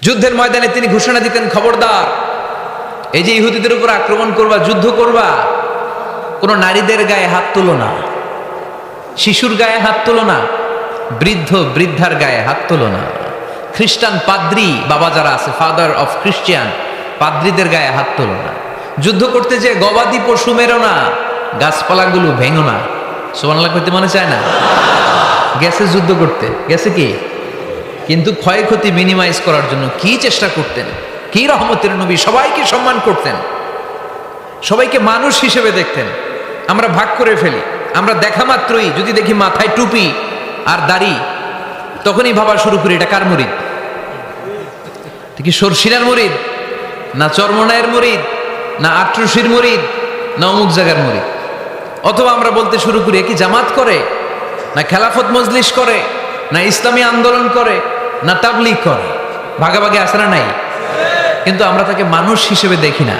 যুদ্ধের ময়দানে তিনি ঘোষণা দিতেন, খবরদার, এই যে ইহুদিদের উপর আক্রমণ করবা, যুদ্ধ করবা, কোন নারীদের গায়ে হাত তুলো না, শিশুর গায়ে হাত তুলো না, বৃদ্ধ বৃদ্ধার গায়ে হাত তুলো না, খ্রিস্টান পাদ্রী বাবা যারা আছে, ফাদার অফ খ্রিস্টিয়ান, পাদ্রীদের গায়ে হাত তুলো না, যুদ্ধ করতে যে গবাদি পশু মেরো না, গাছপালাগুলো ভেঙো না। সুবহানাল্লাহ কইতে মনে চায় না? গেছে যুদ্ধ করতে, গেছে কি, কিন্তু ক্ষয়ক্ষতি মিনিমাইজ করার জন্য কি চেষ্টা করতেন, কি রহমতের নবী, সবাইকে সম্মান করতেন, সবাইকে মানুষ হিসেবে দেখতেন। আমরা ভাগ করে ফেলি, আমরা দেখা মাত্রই যদি দেখি মাথায় টুপি আর দাড়ি, তখনই ভাবা শুরু করি এটা কার মুরিদ, কি সরসিনার মুরিদ, না চরমনায়ের মুরিদ, না আটরশির মুরিদ, না অমুক জায়গার মুরিদ। অথবা আমরা বলতে শুরু করি কি জামাত করে, না খেলাফত মজলিস করে, না ইসলামী আন্দোলন করে, না তাবলীগ করে। ভাগাভাগি আছে না নাই? কিন্তু আমরা তাকে মানুষ হিসেবে দেখি না।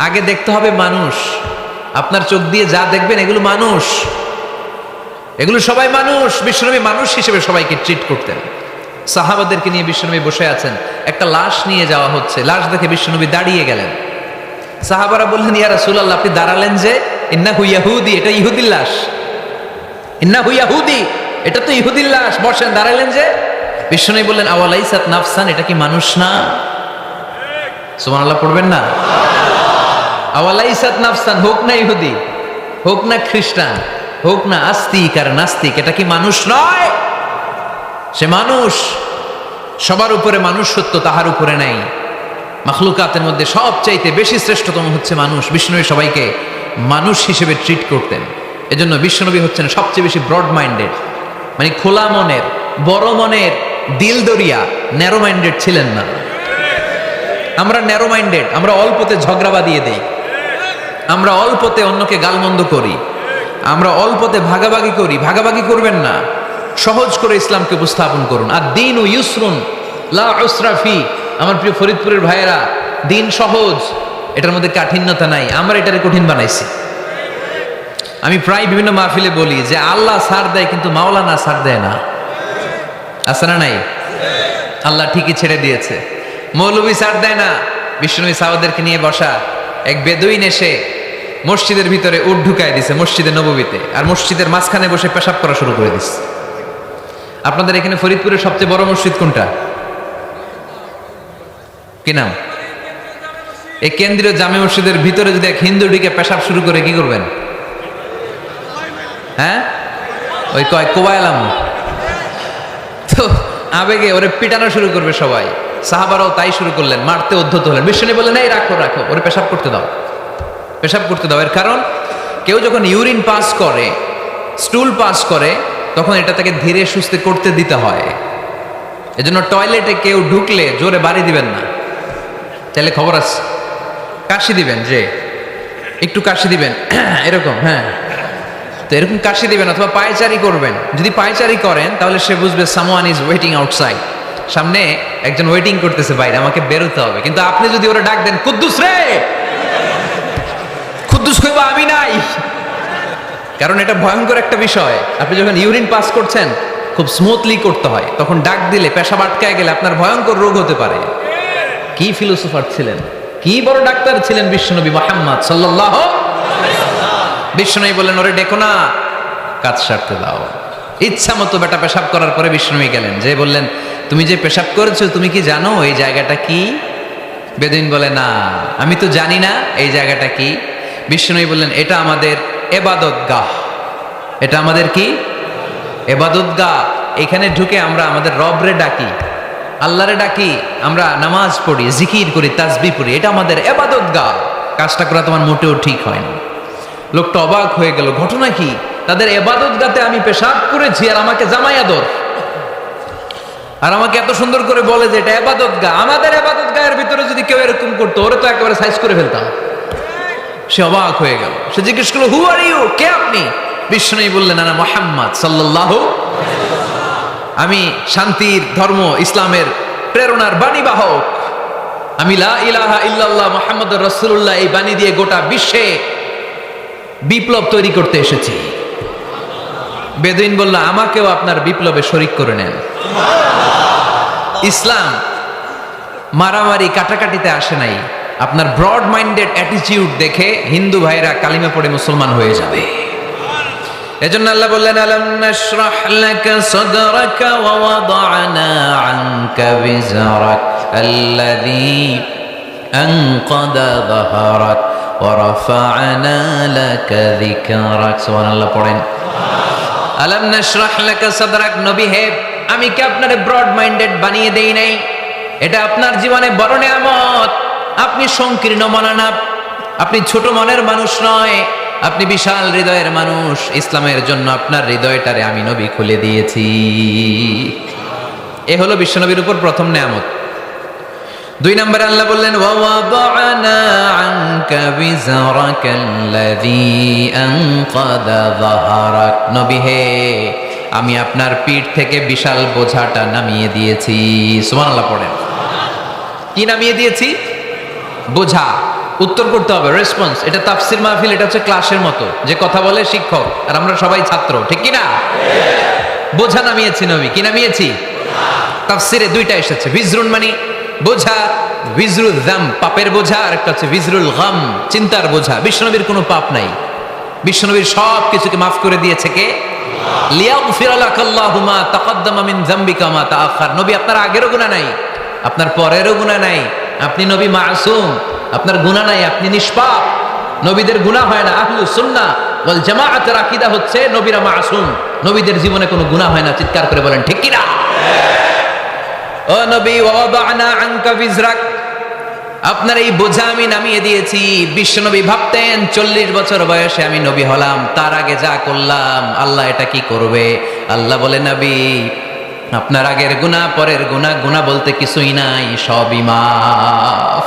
আগে দেখতে হবে মানুষ। আপনার চোখ দিয়ে যা দেখবেন এগুলো মানুষ, এগুলো সবাই মানুষ। বিশ্বনবী মানুষ হিসেবে সবাইকে ট্রিট করতেন। সাহাবাদেরকে নিয়ে বিশ্বনবী বসে আছেন, একটা লাশ নিয়ে যাওয়া হচ্ছে, লাশ দেখে বিশ্বনবী দাঁড়িয়ে গেলেন। সাহাবারা বললেন, ইয়া রাসূলুল্লাহ, আপনি দাঁড়ালেন যে? ইন্নাহু ইয়াহুদি, এটা ইহুদির লাশ। ইন্নাহু ইয়াহুদি, এটা তো ইহুদির লাশ, বসেন, দাঁড়ালেন যে? বিশ্বনবী বললেন, আওয়ালাইসাত নাফসান, এটা কি মানুষ না? সুবহানাল্লাহ পড়বেন না? আওয়ালাইসাত নাফসান, হোক না ইহুদি, হোক না খ্রিস্টান, হোক না আস্তিক আর নাস্তিক, এটা কি মানুষ নয়? সে মানুষ। সবার উপরে মানুষ সত্য, তাহার উপরে নাই। মাখলুকাতের মধ্যে সবচাইতে বেশি শ্রেষ্ঠতম হচ্ছে মানুষ। বিশ্বনবী সবাইকে মানুষ হিসেবে ট্রিট করতেন। এজন্য বিশ্বনবী হচ্ছেন সবচেয়ে বেশি ব্রড মাইন্ডেড, মানে খোলা মনের, বড় মনের, দিল দরিয়া, ন্যারো মাইন্ডেড ছিলেন না। আমরা ন্যারো মাইন্ডেড, আমরা অল্পতে ঝগড়া বাঁধিয়ে দেই, আমরা অল্পতে অন্যকে গালমন্দ করি, আমরা অল্পতে ভাগাভাগি করি। ভাগাভাগি করবেন না, সহজ করে ইসলামকে উপস্থাপন করুন। আর দিন ও ইউসরুন লা উসরা ফি। আমার প্রিয় ফরিদপুরের ভাইয়েরা, দিন সহজ, এটার মধ্যে কাঠিন্যতা নাই। আমরা এটারে কঠিন বানাইছি। আমি প্রায় বিভিন্ন মাহফিলে বলি যে আল্লাহ ছাড় দেয়, কিন্তু মাওলানা ছাড় দেয় না। আছে না নাই? আল্লাহ ঠিকই ছেড়ে দিয়েছে। মৌলভী ছাড় দেয় না। বিশ্বনবী সাহাবাদেরকে নিয়ে বসা, এক বেদুইন এসে মসজিদের ভিতরে উট ঢুকায় দিছে, মসজিদে নববীতে, আর মসজিদের মাঝখানে বসে পেশাব করা শুরু করে দিচ্ছে। আপনাদের এখানে ফরিদপুরের সবচেয়ে বড় মসজিদ কোনটা? কি নাম? এই কেন্দ্রীয় জামে মসজিদের ভিতরে যদি এক হিন্দু ঢুকে পেশাব শুরু করে, কি করবেন? হ্যাঁ, ওই কয় কোবাইলাম, তো আবেগে ওরে পিটানো শুরু করবে সবাই। সাহাবারাও তাই শুরু করলেন, মারতে উদ্ধত হলেন। বিশ্বনবী বললেন, এই রাখো রাখো, ওরে পেশাব করতে দাও, পেশাব করতে দাও। এর কারণ, কেউ যখন ইউরিন পাস করে, স্টুল পাস করে, তখন এটা তাকে ধীরে সুস্থে করতে দিতে হয়। এজন্য টয়লেটে কেউ ঢুকলে জোরে বাড়ি দিবেন না। তাহলে খবর আছে, কাশি দিবেন, যে একটু কাশি দিবেন এরকম, হ্যাঁ, তো এরকম কাশি দিবেন। অথবা পায়চারি করবেন। যদি পায়চারি করেন তাহলে সে বুঝবে সামওয়ান ইজ ওয়েটিং আউটসাইড, সামনে একজন ওয়েটিং করতেছে বাইরে, আমাকে বেরোতে হবে। কিন্তু আপনি যদি ওরা ডাক দেন, কুদ্দুস রে, কুদ্দুস কইবা আমি নাই, কারণ এটা ভয়ঙ্কর একটা বিষয়। আপনি যখন ইউরিন পাস করছেন, খুব স্মুথলি করতে হয়, তখন ডাক দিলে পেশাব আটকায় গেলে আপনার ভয়ঙ্কর রোগ হতে পারে। কি ফিলোসোফার ছিলেন, কি বড় ডাক্তার ছিলেন বিশ্বনবী মুহাম্মদ সাল্লাল্লাহু আলাইহি ওয়াসাল্লাম। বিশ্বনবী বললেন, ওরে ডেকো না, কাজ সারতে দাও। ইচ্ছা মতো বেটা পেশাব করার পরে বিশ্বনবী গেলেন, যে বললেন, তুমি যে পেশাব করেছো, তুমি কি জানো এই জায়গাটা কি? বেদুইন বলে, না, আমি তো জানি না এই জায়গাটা কি। বিশ্বনবী বললেন, এটা আমাদের ইবাদতগাহ। এটা আমাদের কি? ইবাদতগাহ। এখানে ঢুকে আমরা আমাদের রবরে ডাকি, আল্লাহরে ডাকি, আমরা নামাজ পড়ি, জিকির করি, তাসবিহ পড়ি, এটা আমাদের ইবাদতগাহ। কাজটা করা তোমার মোটেও ঠিক হয়নি। লোকটা অবাক হয়ে গেল, ঘটনা কি? তাদের ইবাদতগাহতে আমি পেশাব করেছি, আর আমাকে জামাই আদর, আর আমাকে এত সুন্দর করে বলে যে এটা ইবাদতগাহ। আমাদের ইবাদতগাহের ভিতরে যদি কেউ এরকম করতো, ওরে তো একেবারে সাইজ করে ফেলতাম। সে অবাক হয়ে গেল। সে জিজ্ঞেস করলো, হু আর ইউ, কে আপনি? বিশ্বনবী বললেন, আনা মুহাম্মদ সাল্লাল্লাহু আলাইহি ওয়াসাল্লাম, আমি শান্তির ধর্ম ইসলামের প্রেরণার বাণী বাহক। আমি লা ইলাহা ইল্লাল্লাহ মুহাম্মাদুর রাসূলুল্লাহ এই বাণী দিয়ে গোটা বিশ্বে বিপ্লব তৈরি করতে এসেছি। বেদুইন বলল, আমাকেও আপনার বিপ্লবে শরীক করে নেন। ইসলাম মারামারি কাটাকাটিতে আসে নাই। আপনার ব্রড মাইন্ডেড অ্যাটিটিউড দেখে হিন্দু ভাইরা কালিমা পড়ে মুসলমান হয়ে যাবে। এজন্য আল্লাহ বললেন, আলাম নাশরাহ লাকা সাদরাকা ওয়া ওয়াদা'না আনকা বিজরাক আল্লাযী আনকাদা যাহরাক ওয়া রাফা'না লাকা যিকরাক। সুবহানাল্লাহ পড়েন। আলাম নাশরাহ লাকা সাদরাক, নবী হে, আমি কি আপনারে ব্রড মাইন্ডেড বানিয়ে দেই নাই? এটা আপনার জীবনে বড় নিয়ামত। আপনি সংকীর্ণ মনা না, আপনি ছোট মনের মানুষ নয়, আপনি বিশাল হৃদয়ের মানুষ। ইসলামের জন্য আপনার হৃদয়টারে আমি নবী খুলে দিয়েছি। এ হলো বিশ্বনবীর উপর প্রথম নিয়ামত। 2 নম্বরে আল্লাহ বললেন, ওয়া ওয়াদা'না আনকা বিজরাকাল্লাযী আনকাদা যাহরাক। নবী হে, আমি আপনার পিঠ থেকে বিশাল বোঝাটা নামিয়ে দিয়েছি। সুবহানাল্লাহ পড়েন। কি নামিয়ে দিয়েছি? বোঝা। উত্তর করতে হবে, রেসপন্স। এটা তাফসির মাহফিল, এটা হচ্ছে ক্লাসের মতো, যে কথা বলে শিক্ষক আর আমরা সবাই ছাত্র, ঠিক কি না? বোঝা নামিয়েছি নবী। কি নামিয়েছি? তাফসিরে 2টা এসেছে। বিজরুন মানে বোঝা, বিজরুল যাম পাপের বোঝা, আর একটা হচ্ছে বিজরুল গাম চিন্তার বোঝা। বিশ্বনবীর কোনো পাপ নাই, বিশ্বনবীর সব কিছুকে মাফ করে দিয়েছে কে? লিয়াগফিরা লাকাল্লাহু মা তাকাদ্দামা মিন যামবিকা মা তাআখার। নবী আপনার আগেরও গুনাহ নাই, আপনার পরেরও গুনাহ নাই। আপনি নবী মাসুম, আপনার গুনাহ নাই, আপনি নিষ্পাপ। নবীদের গুনাহ হয় না। আহলুস সুন্নাহ ওয়াল জামাআতের আকীদা হচ্ছে নবীরা মাসুম, নবীদের জীবনে কোনো গুনাহ হয় না। চিৎকার করে বলেন ঠিক কি না? ও নবী, ওয়াদা'না আনকা বিজরাক, আপনার এই বোঝা আমি নামিয়ে দিয়েছি। বিশ্বনবী ভাবতেন 40 বছর বয়সে আমি নবী হলাম, তার আগে যা করলাম আল্লাহ এটা কি করবে? আল্লাহ বলে, নবী আপনার আগের গুনাহ পরের গুনাহ, গুনাহ বলতে কিছুই নাই, সবই মাফ,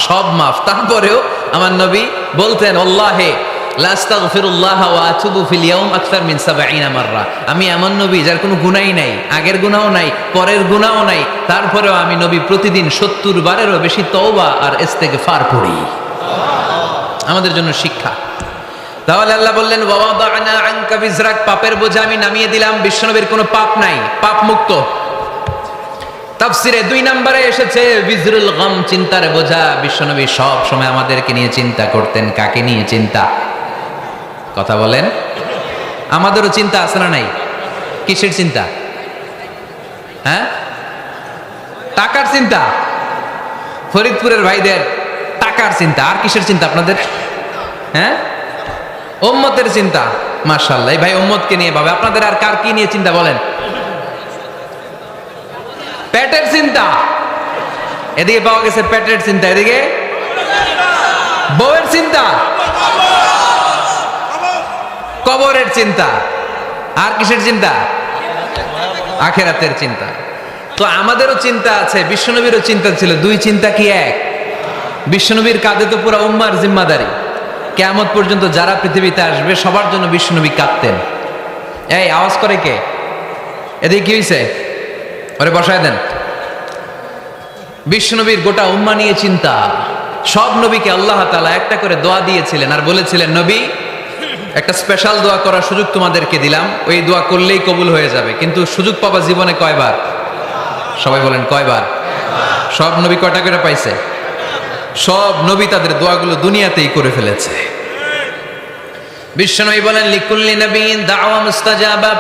সব মাফ। তারপরেও আমার নবী বলতেন, আল্লাহে লা আস্তাগফিরুল্লাহ ওয়া আতুবু ফিল ইয়াউম আকসার মিন 70 মাররা। আমি এমন নবী যার কোনো গুনাহই নাই, আগের গুনাহও নাই, পরের গুনাহও নাই, তারপরেও আমি নবী প্রতিদিন 70 বারেরও বেশি তওবা আর ইস্তেগফার পড়ি। আমাদের জন্য শিক্ষা। তাহলে আল্লাহ বললেন, ওয়া ওয়াদা'না আনকা বিজরাক, পাপের বোঝা আমি নামিয়ে দিলাম। বিশ্বনবীর কোনো পাপ নাই, পাপ মুক্ত। তাফসিরে 2 নম্বরে এসেছে বিজরুল গাম চিন্তার বোঝা। বিশ্বনবী সব সময় আমাদেরকে নিয়ে চিন্তা করতেন। কাকে নিয়ে চিন্তা? কথা বলেন। আমাদেরও চিন্তা আছে না নাই? কিসের চিন্তা? হ্যাঁ, টাকার চিন্তা। ফরিদপুরের ভাইদের টাকার চিন্তা। আর কিসের চিন্তা আপনাদের? হ্যাঁ, উম্মতের চিন্তা। মাশাআল্লাহ, এই ভাই উম্মতকে নিয়ে ভাবে। আপনাদের আর কার কি নিয়ে চিন্তা বলেন? পেটের চিন্তা। এদিকে পাওয়া গেছে পেটের চিন্তা, এদিকে বউয়ের চিন্তা, কবরের চিন্তা। আর কিসের চিন্তা? আখিরাতের চিন্তা। তো আমাদেরও চিন্তা আছে, বিশ্বনবীরও চিন্তা ছিল। 2 চিন্তা কি এক? বিশ্বনবীর কাঁধে তো পুরো উম্মার জিম্মাদারি। কিয়ামত পর্যন্ত যারা পৃথিবীতে আসবে সবার জন্য বিশ্বনবী কাঁদতেন। এই আওয়াজ করে কে? এদিকে কি হয়েছে? ওরে বসায় দেন। বিশ্বনবীর গোটা উম্মা নিয়ে চিন্তা। সব নবীকে আল্লাহ তাআলা একটা করে দোয়া দিয়েছিলেন আর বলেছিলেন, নবী একটা স্পেশাল দোয়া করার সুযোগ তোমাদেরকে দিলাম, ওই দোয়া করলেই কবুল হয়ে যাবে। কিন্তু সুযোগ পাবা জীবনে কয়বার? সবাই বলেন কয়বার? সব নবী কয়টা করে পাইছে? সব নবী তাদের দোয়াগুলো দুনিয়াতেই করে ফেলেছে। বিশ্বনবী বলেন, লিকুল্লি নবিয়্যিন দাওয়া মুস্তাজাবা।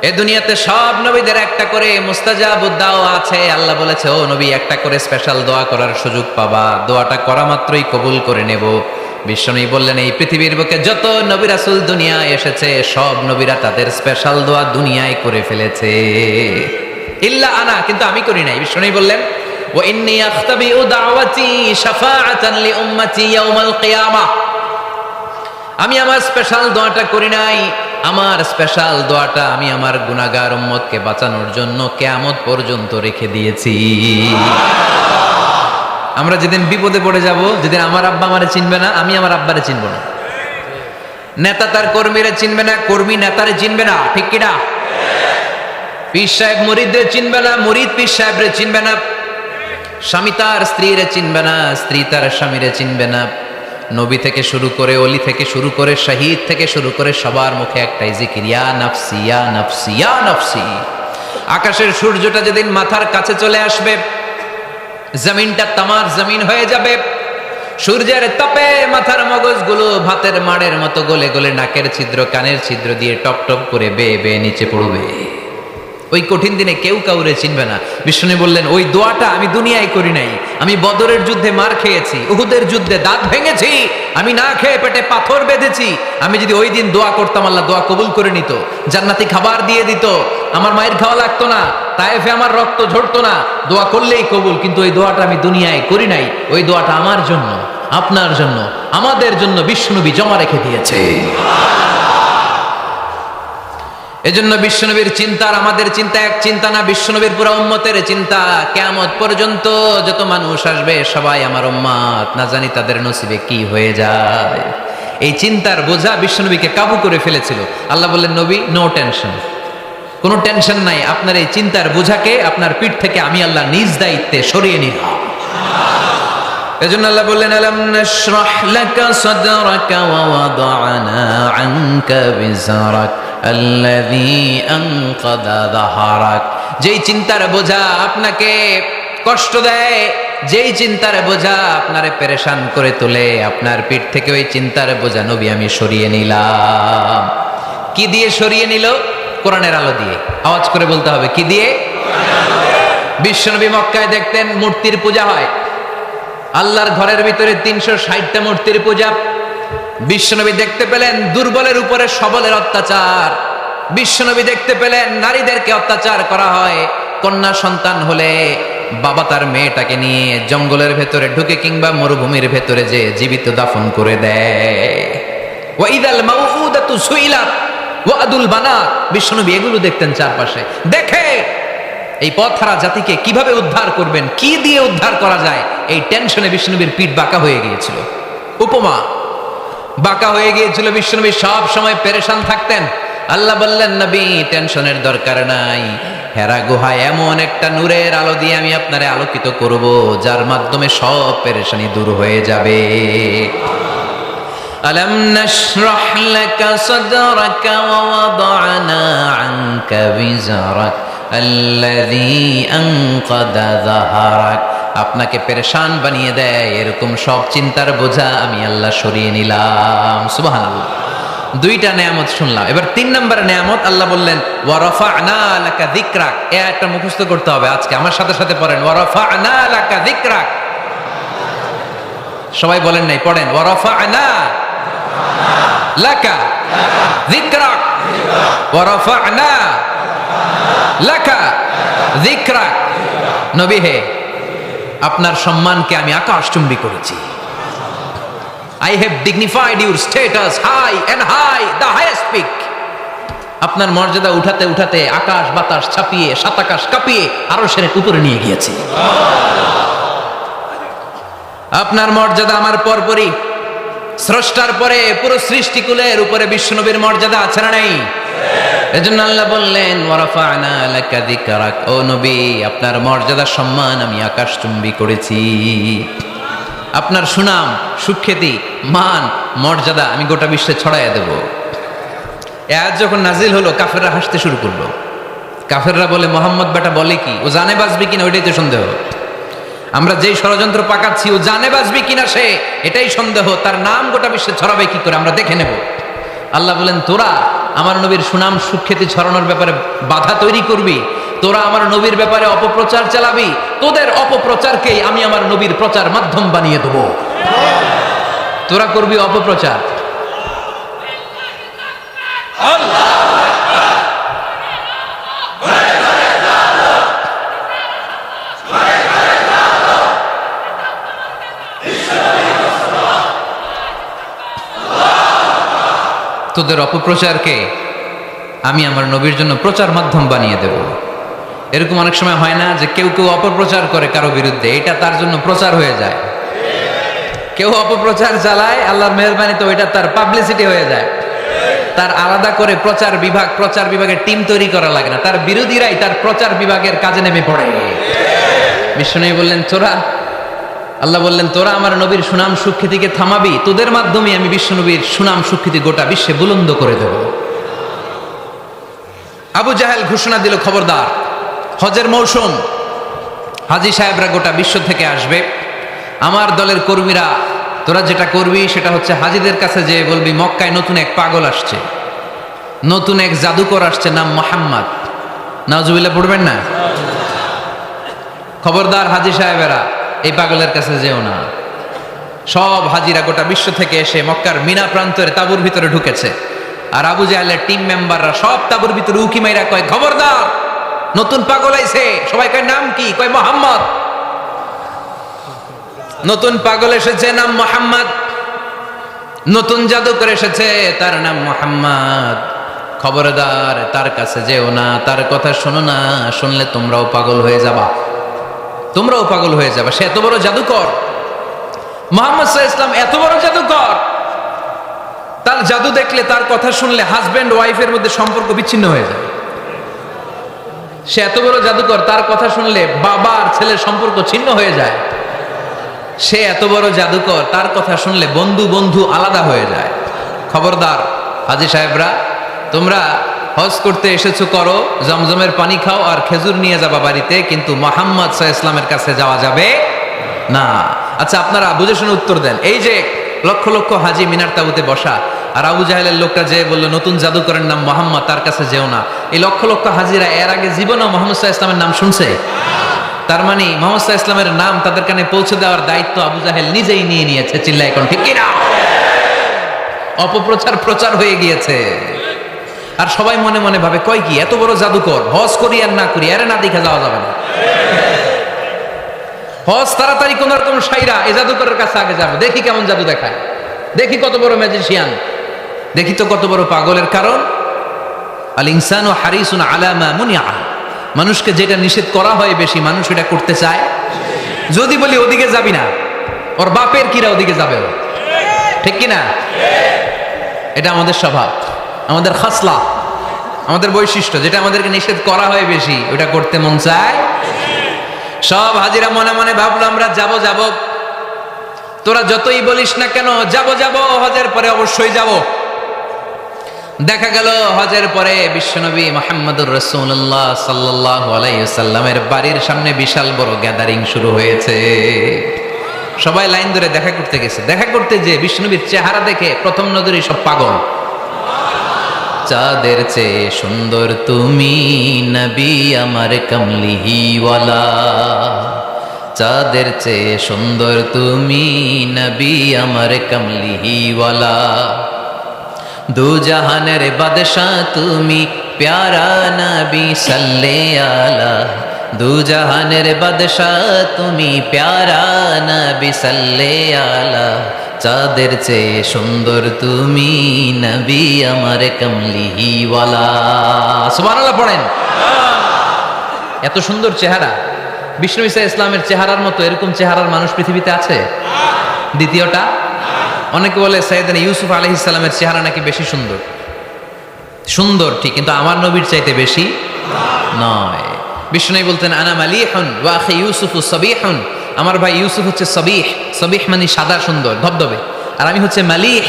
এ দুনিয়াতে সব নবীদের একটা করে মুস্তাজাবুদ দাওয়া আছে। আল্লাহ বলেছে, ও নবী একটা করে স্পেশাল দোয়া করার সুযোগ পাবা, দোয়াটা করা মাত্রই কবুল করে নেব। বিশ্বনবী বললেন, এই পৃথিবীর বুকে যত নবী রাসূল দুনিয়ায় এসেছে সব নবীরা তাদের স্পেশাল দোয়া দুনিয়ায় করে ফেলেছে, ইল্লা আনা, কিন্তু আমি করি নাই। বিশ্বনবী বললেন, ওয়া ইন্নী আখতাবিউ দাওয়াতি শাফাআতান লি উম্মতি ইয়াউমাল কিয়ামাহ। আমি আমার স্পেশাল দোয়াটা করি নাই। আমার স্পেশাল দোয়াটা আমি আমার গুনাহগার উম্মতকে বাঁচানোর জন্য কিয়ামত পর্যন্ত রেখে দিয়েছি। আমরা যেদিন বিপদে পড়ে যাব, যেদিন আমার আব্বা আমারে চিনবে না, আমি আমার আব্বারে চিনব না, নেতা তার কর্মীরা চিনবে না, কর্মী নেতারে চিনবে না, ঠিক কি না? পীর সাহেব মুরিদরে চিনবে না, মুরিদ পীর সাহেবরে চিনবে না, স্বামী তার স্ত্রীরে চিনবে না, স্ত্রী তার স্বামীরে চিনবে না। নবী থেকে শুরু করে, অলি থেকে শুরু করে, শহীদ থেকে শুরু করে সবার মুখে একটাই জিকির, ইয়া নাফসি ইয়া নাফসি ইয়া নাফসি। আকাশের সূর্যটা যেদিন মাথার কাছে চলে আসবে, জমিনটা তামার জমিন হয়ে যাবে, সূর্যের তাপে মাথার মগজগুলো ভাতের মাড়ের মতো গলে গলে নাকের ছিদ্র কানের ছিদ্র দিয়ে টপ টপ করে বেয়ে বেয়ে নিচে পড়বে। ওই কঠিন দিনে কেউ কাউরে চিনবে না। বিষ্ণু বললেন, ওই দোয়াটা আমি দুনিয়ায় করি নাই, আমি বদরের যুদ্ধে মার খেয়েছি, উহুদের যুদ্ধে দাঁত ভেঙেছি, আমি না খেয়ে পেটে পাথর বেঁধেছি। আমি যদি ওই দিন দোয়া করতাম, আল্লাহ দোয়া কবুল করে নিত, জান্নাতি খাবার দিয়ে দিত, আমার মায়ের খাওয়া লাগতো না, তায়েফে আমার রক্ত ঝরতো না, দোয়া করলেই কবুল। কিন্তু ওই দোয়াটা আমি দুনিয়ায় করি নাই, ওই দোয়াটা আমার জন্য, আপনার জন্য, আমাদের জন্য বিশ্বনবী জমা রেখে দিয়েছে। এজন্য বিশ্বনবীর চিন্তা আর আমাদের চিন্তা এক চিন্তা না, বিশ্বনবীর পুরো উম্মতের চিন্তা। কিয়ামত পর্যন্ত যত মানুষ আসবে সবাই আমার উম্মত, না জানি তাদের নসিবে কি হয়ে যায়। এই চিন্তার বোঝা বিশ্বনবীকে কাবু করে ফেলেছিল। আল্লাহ বললেন, নবী নো টেনশন, কোনো টেনশন নাই, আপনার এই চিন্তার বোঝাকে আপনার পিঠ থেকে আমি আল্লাহ নিজ দায়িত্বে সরিয়ে নিলাম। এজন্য আল্লাহ বললেন, আলাম নাশরাহ লাকা সাদরাকা ওয়া ওয়াদা'না আনকা বিজরাক আল্লাযী আনকাদা যাহরাক। যেই চিন্তার বোঝা আপনাকে কষ্ট দেয়, যেই চিন্তার বোঝা আপনারে পেরেশান করে তোলে, আপনার পিঠ থেকে ওই চিন্তার বোঝা নবী আমি সরিয়ে নিলাম। কি দিয়ে সরিয়ে নিল? কোরআনের আলো দিয়ে। আওয়াজ করে বলতে হবে, কি দিয়ে? বিশ্বনবী মক্কায় দেখতেন মূর্তির পূজা হয়, আল্লাহর ঘরের ভিতরে 360টা মূর্তির পূজা। বিশ্বনবী দেখতে পেলেন দুর্বলের উপরে সবলের অত্যাচার, বিশ্বনবী দেখতে পেলেন নারীদেরকে অত্যাচার করা হয়। কন্যা সন্তান হলে বাবা তার মেয়েটাকে নিয়ে জঙ্গলের ভেতরে ঢুকে কিংবা মরুভূমির ভেতরে যে জীবিত দাফন করে দেয়। ওয়া ইদাল মাউউদাতু সুইলাত ওয়া আদুল বানাত। বিশ্বনবী এগুলো দেখতেন চারপাশে, দেখে এই পথহারা জাতিকে কিভাবে উদ্ধার করবেন, কি দিয়ে উদ্ধার করা যায়, এই টেনশনে বিশ্বনবীর পিঠ বাঁকা হয়ে গিয়েছিল। উপমা, বাঁকা হয়ে গিয়েছিল। বিশ্বনবী সব সময় পেরেশান থাকতেন। আল্লাহ বললেন, নবী টেনশনের দরকার নাই, হেরা গুহায় এমন একটা নূরের আলো দিয়ে আমি আপনারে আলোকিত করব, যার মাধ্যমে সব পেরেশানি দূর হয়ে যাবে। আলাম নাশরাহ লাকা সাদরাকা ওয়া ওয়াদা'না আনকা বিজরাক আল্লাযী আনকাদা যাহরাক। আপনাকে পেরেশান বানিয়ে দেয় এরকম সব চিন্তার বোঝা আমি আল্লাহ সরিয়ে নিলাম। সুবহানাল্লাহ। দুইটা নেয়ামত শুনলাম, এবার 3 নম্বর নেয়ামত আল্লাহ বললেন, ওয়া রাফা'না লাকা যিকরাক। এই আয়াতটা মুখস্থ করতে হবে আজকে, আমার সাথে সাথে পড়েন, ওয়া রাফা'না লাকা যিকরাক। সবাই বলেন নাই, পড়েন, ওয়া রাফা'না লাকা যিকরাক ওয়া রাফা'না লাকা যিকরাক। নবী হে, আপনার সম্মানকে আমি আকাশচুম্বী করেছি। I have dignified your status high and high, the highest peak. আপনার মর্যাদা উঠাতে উঠাতে আকাশ বাতাস ছাপিয়ে সাতাকাশ কাঁপিয়ে আরশের উপরে নিয়ে গিয়েছি। আপনার মর্যাদা আমার পরপরই, স্রষ্টার পরে পুরো সৃষ্টিকুলের উপরে বিশ্বনবীর মর্যাদা আছে না নাই? এজন্য আল্লাহ বললেন, ওয়া রাফা'না লাকা যিকরাক। ও নবী, আপনার মর্যাদা সম্মান আমি আকাশচুম্বী করেছি। আপনার সুনাম সুখ্যাতি মান মর্যাদা আমি গোটা বিশ্বে ছড়াইয়া দেব। এ আয়াত যখন নাজিল হলো, কাফেররা হাসতে শুরু করলো। কাফেররা বলে, মোহাম্মদ বেটা বলে কি, ও জানে বাঁচবে কিনা ওইটাই তো সন্দেহ। আমরা যেই ষড়যন্ত্র পাকাচ্ছি, ও জানে বাঁচবে কিনা সে এটাই সন্দেহ, তার নাম গোটা বিশ্বে ছড়াবে কি করে আমরা দেখে নেব। আল্লাহ বলেন, তোরা আমার নবীর সুনাম সুখ্যাতি ছড়ানোর ব্যাপারে বাধা তৈরি করবি, তোরা আমার নবীর ব্যাপারে অপপ্রচার চালাবি, তোদের অপপ্রচারকেই আমি আমার নবীর প্রচার মাধ্যম বানিয়ে দেব। তোরা করবি অপপ্রচার। তোদের অপপ্রচারকে আমি আমার নবীর জন্য প্রচার মাধ্যম বানিয়ে দেব। এরকম অনেক সময় হয় না যে কেউ কেউ অপপ্রচার করে কারো বিরুদ্ধে, এটা তার জন্য প্রচার হয়ে যায়। কেউ অপপ্রচার চালায়, আল্লাহর মেহেরবানিতে ওইটা তার পাবলিসিটি হয়ে যায়। তার আলাদা করে প্রচার বিভাগের টিম তৈরি করা লাগে না, তার বিরোধীরাই তার প্রচার বিভাগের কাজে নেমে পড়ে। বিশ্বনবী বললেন, আল্লাহ বললেন, তোরা আমার নবীর সুনাম সুখ্যাতিকে থামাবি, তোদের মাধ্যমে আমি বিশ্বনবীর সুনাম সুখ্যাতি গোটা বিশ্বে বুলন্দ করে দেব। আবু জাহেল ঘোষণা দিল, খবরদার, হজের মৌসুম, হাজী সাহেবরা গোটা বিশ্ব থেকে আসবে। আমার দলের কর্মীরা তোরা যেটা করবি সেটা হচ্ছে হাজীদের কাছে যে বলবি মক্কায় নতুন এক পাগল আসছে, নতুন এক জাদুকর আসছে, নাম মোহাম্মদ। নাউজুবিল্লাহ পড়বেন না? খবরদার হাজী সাহেবেরা, এই পাগলের কাছে যেও না। সব হাজিরা গোটা বিশ্ব থেকে এসে মক্কার মিনা প্রান্তরে তাঁবুর ভিতরে ঢুকেছে। আর আবু জাহেলের টিম মেম্বাররা সব তাঁবুর ভিতরে উকি মাইরা কয়, খবরদার, নতুন পাগল আইছে। সবাই কয় নাম কি? কয় মোহাম্মদ। নতুন পাগল এসেছে, নাম মোহাম্মদ। নতুন জাদুকর এসেছে, তার নাম মোহাম্মদ। খবরদার, তার কাছে যেও না, তার কথা শোনো না, শুনলে তোমরাও পাগল হয়ে যাবা, তোমরাও পাগল হয়ে যাবা। সে এত বড় জাদুকর, মুহাম্মদ সাল্লাল্লাহু আলাইহি ওয়াসাল্লাম এত বড় জাদুকর, তার জাদু দেখলে, তার কথা শুনলে হাজব্যান্ড ওয়াইফের মধ্যে সম্পর্ক বিচ্ছিন্ন হয়ে যায়। সে এত বড় জাদুকর, তার কথা শুনলে বাবা আর ছেলের সম্পর্ক ছিন্ন হয়ে যায়। সে এত বড় জাদুকর, তার কথা শুনলে বন্ধু বন্ধু আলাদা হয়ে যায়। খবরদার হাজী সাহেবরা, তোমরা হজ করতে এসেছো, করো, জমজমের পানি খাও আর খেজুর নিয়ে যাবা বাড়িতে, কিন্তু মুহাম্মদ সাল্লাল্লাহু আলাইহি ওয়াসাল্লামের কাছে যাওয়া যাবে না। আচ্ছা, আপনারা বুঝে শুনে উত্তর দেন। এই যে লক্ষ লক্ষ হাজী মিনার তাঁবুতে বসা, আর আবু জাহেলের লোকটা যে বললো নতুন জাদুকরের নাম মোহাম্মদ, তার কাছে যেও না, এই লক্ষ লক্ষ হাজীরা এর আগে জীবনেও মুহাম্মদ সাল্লাল্লাহু আলাইহি ওয়াসাল্লামের নাম শুনছে? তার মানে মুহাম্মদ সাল্লাল্লাহু আলাইহি ওয়াসাল্লামের নাম তাদের কানে পৌঁছে দেওয়ার দায়িত্ব আবু জাহেল নিজেই নিয়ে নিয়েছে। চিল্লায় এখন ঠিক কিনা? অপপ্রচার প্রচার হয়ে গিয়েছে। আর সবাই মনে মনে ভাবে, কয় কি এত বড় জাদুকর, হজ করি আর না করি, আরে না দেখে যাওয়া যাবে না। হজ তাড়াতাড়ি কোন রকম সাইরা এই জাদুকরের কাছে আগে যাবো, দেখি কেমন জাদু দেখায়, দেখি কত বড় ম্যাজিশিয়ান, দেখি তো কত বড় পাগলের। কারণ আল ইনসানু হারিসুন আলা মা মুনিআ, মানুষকে যেটা নিষেধ করা হয় বেশি, মানুষ এটা করতে চায়। যদি বলি ওদিকে যাবি না, ওর বাপের কিরা ওদিকে যাবে, ঠিক কিনা? এটা আমাদের স্বভাব, আমাদের খাসলা, আমাদের বৈশিষ্ট্য। যেটা আমাদেরকে নিষেধ করা হয় বেশি, ওটা করতে মন চায়। সব হাজিরা মনে মনে ভাবলো আমরা যাব যাব, তোরা যতই বলিস না কেন যাব যাব, হজের পরে অবশ্যই যাব। দেখা গেল হজের পরে বিশ্বনবী মুহাম্মদুর রাসূলুল্লাহ সাল্লাল্লাহু আলাইহি ওয়াসাল্লামের বাড়ির সামনে বিশাল বড় গ্যাদারিং শুরু হয়েছে। সবাই লাইন ধরে দেখা করতে গেছে। দেখা করতে যে বিশ্বনবীর চেহারা দেখে প্রথম নজরেই সব পাগল। চাঁদের চেয়ে সুন্দর তুমি নবী আমার কমলিওয়ালা, চাঁদের চেয়ে সুন্দর তুমি নবী আমার কমলিওয়ালা, দু জাহানের বাদশাহ তুমি প্যারা নবী সাল্লাল্লাহু আলা, দু জাহানের বাদশাহ তুমি প্যারা নবী সাল্লাল্লাহু আলা, চাঁদের চেয়ে সুন্দর তুমি নবী আমার কমলিওয়ালা। সুবহানাল্লাহ পড়েন। এত সুন্দর চেহারা, বিষ্ণু ঈসা ইসলামের চেহারার মতো এরকম চেহারার মানুষ পৃথিবীতে আছে? দ্বিতীয়টা, অনেকে বলে সাইয়েদনা ইউসুফ আলাইহিস সালামের চেহারা নাকি বেশি সুন্দর। সুন্দর ঠিক, কিন্তু আমার নবীর চাইতে বেশি নয়। বিষ্ণু বলতেন আনা মালিহুন ওয়া আখি ইউসুফু সাবিহুন, আমার ভাই ইউসুফ হচ্ছে সবিহ, সবিহ মানে সাদা সুন্দর ধবধবে, আর আমি হচ্ছে মালিহ,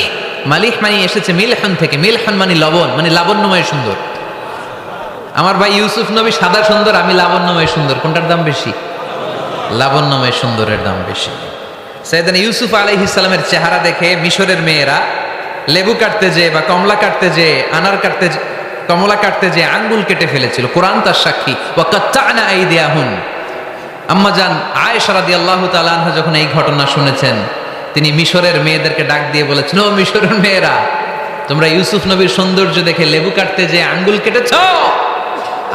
মালিহ মানে এসেছে মিলহন থেকে, মিলহন মানে লবণ, মানে লাবণ্যময় সুন্দর। আমার ভাই ইউসুফ নবী সাদা সুন্দর, আমি লাবণ্যময় সুন্দর। কোনটার দাম বেশি? লাবণ্যময় সুন্দরের দাম বেশি। সাইয়েদনা ইউসুফ আলাইহিস সালামের চেহারা দেখে মিশরের মেয়েরা লেবু কাটতে যে বা কমলা কাটতে যে, আনার কাটতে, কমলা কাটতে যে আঙ্গুল কেটে ফেলেছিল। কোরআন তার সাক্ষী। ওয়া কাত্তা'না আইদিয়াহুন। আম্মা জান আয়েশা রাদিয়াল্লাহু তাআলা আনহা যখন এই ঘটনা শুনেছেন, তিনি মিশরের মেয়েদেরকে ডাক দিয়ে বলেছেন, ও মিশরের মেয়েরা, তোমরা ইউসুফ নবীর সৌন্দর্য দেখে লেবু কাটতে যে আঙ্গুল কেটেছ,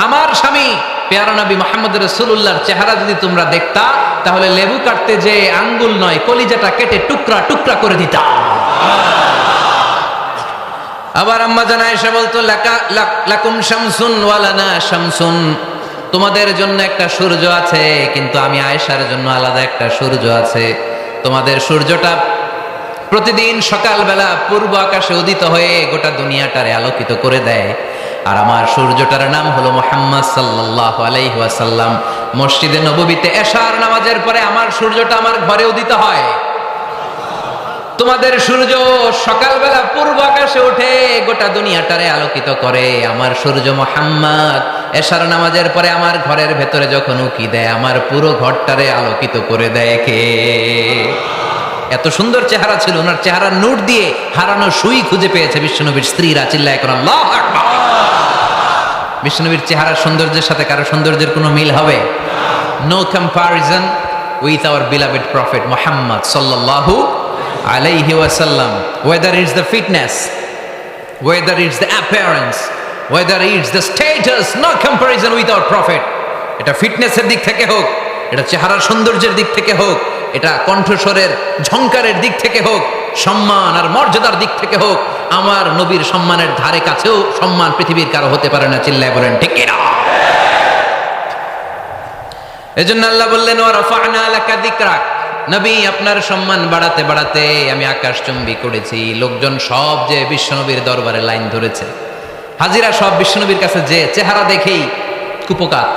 আমার স্বামী পেয়ারা নবী মুহাম্মদ রাসূলুল্লাহর চেহারা যদি তোমরা দেখতা, তাহলে লেবু কাটতে যে আঙ্গুল নয়, কলিজাটা কেটে টুকরা টুকরা করে দিতা। আবার আম্মা জান আয়েশা বলতো, লাকুম শামসুন ওয়া লানা শামসুন, তোমাদের জন্য একটা সূর্য আছে, কিন্তু আমি আয়েশার জন্য আলাদা একটা সূর্য আছে। তোমাদের সূর্যটা প্রতিদিন সকালবেলা পূর্ব আকাশে উদিত হয়ে গোটা দুনিয়াটারে আলোকিত করে দেয়, আর আমার সূর্যটার নাম হলো মুহাম্মদ সাল্লাল্লাহু আলাইহি ওয়াসাল্লাম। মসজিদে নববীতে এশার নামাজের পরে আমার সূর্যটা আমার ঘরে উদিত হয়। তোমাদের সূর্য সকালবেলা পূর্ব আকাশে ওঠে গোটা দুনিয়াটারে আলোকিত করে। আমার সূর্য মুহাম্মদ এশার নামাজের পরে আমার ঘরের ভেতরে যখন উকি দেয় আমার পুরো ঘরটারে আলোকিত করে দেয় কে? এত সুন্দর চেহারা ছিল, ওনার চেহারার নূর দিয়ে হারানো সুই খুঁজে পেয়েছে বিশ্বনবীর স্ত্রীরা। চিল্লায় কোন আল্লাহু আকবার। বিশ্বনবীর চেহারার সৌন্দর্যের সাথে কারো সৌন্দর্যের কোনো মিল হবে? No comparison with our beloved prophet Muhammad সাল্লাল্লাহু আলাইহি ওয়াসাল্লাম। Whether it's the fitness, whether it's the appearance, whether it's the status, no comparison with our prophet. এটা ফিটনেসের দিক থেকে হোক, এটা চেহারার সৌন্দর্যের দিক থেকে হোক, এটা কণ্ঠস্বরের ঝংকারের দিক থেকে হোক, সম্মান আর মর্যাদার দিক থেকে হোক, আমার নবীর সম্মানের ধারে কাছেও সম্মান পৃথিবীর কারো হতে পারে না। চিল্লায় বলেন ঠিক কিনা? এজন্য আল্লাহ বললেন ওয়া রাফা'না লাকা যিকরাক। নবী আপনার সম্মান বাড়াতে বাড়াতে আমি আকাশচুম্বী করেছি। লোকজন সব যে বিশ্বনবীর দরবারে লাইন ধরেছে, হাজিরা সব বিশ্বনবীর কাছে যে চেহারা দেখেই কুপকার,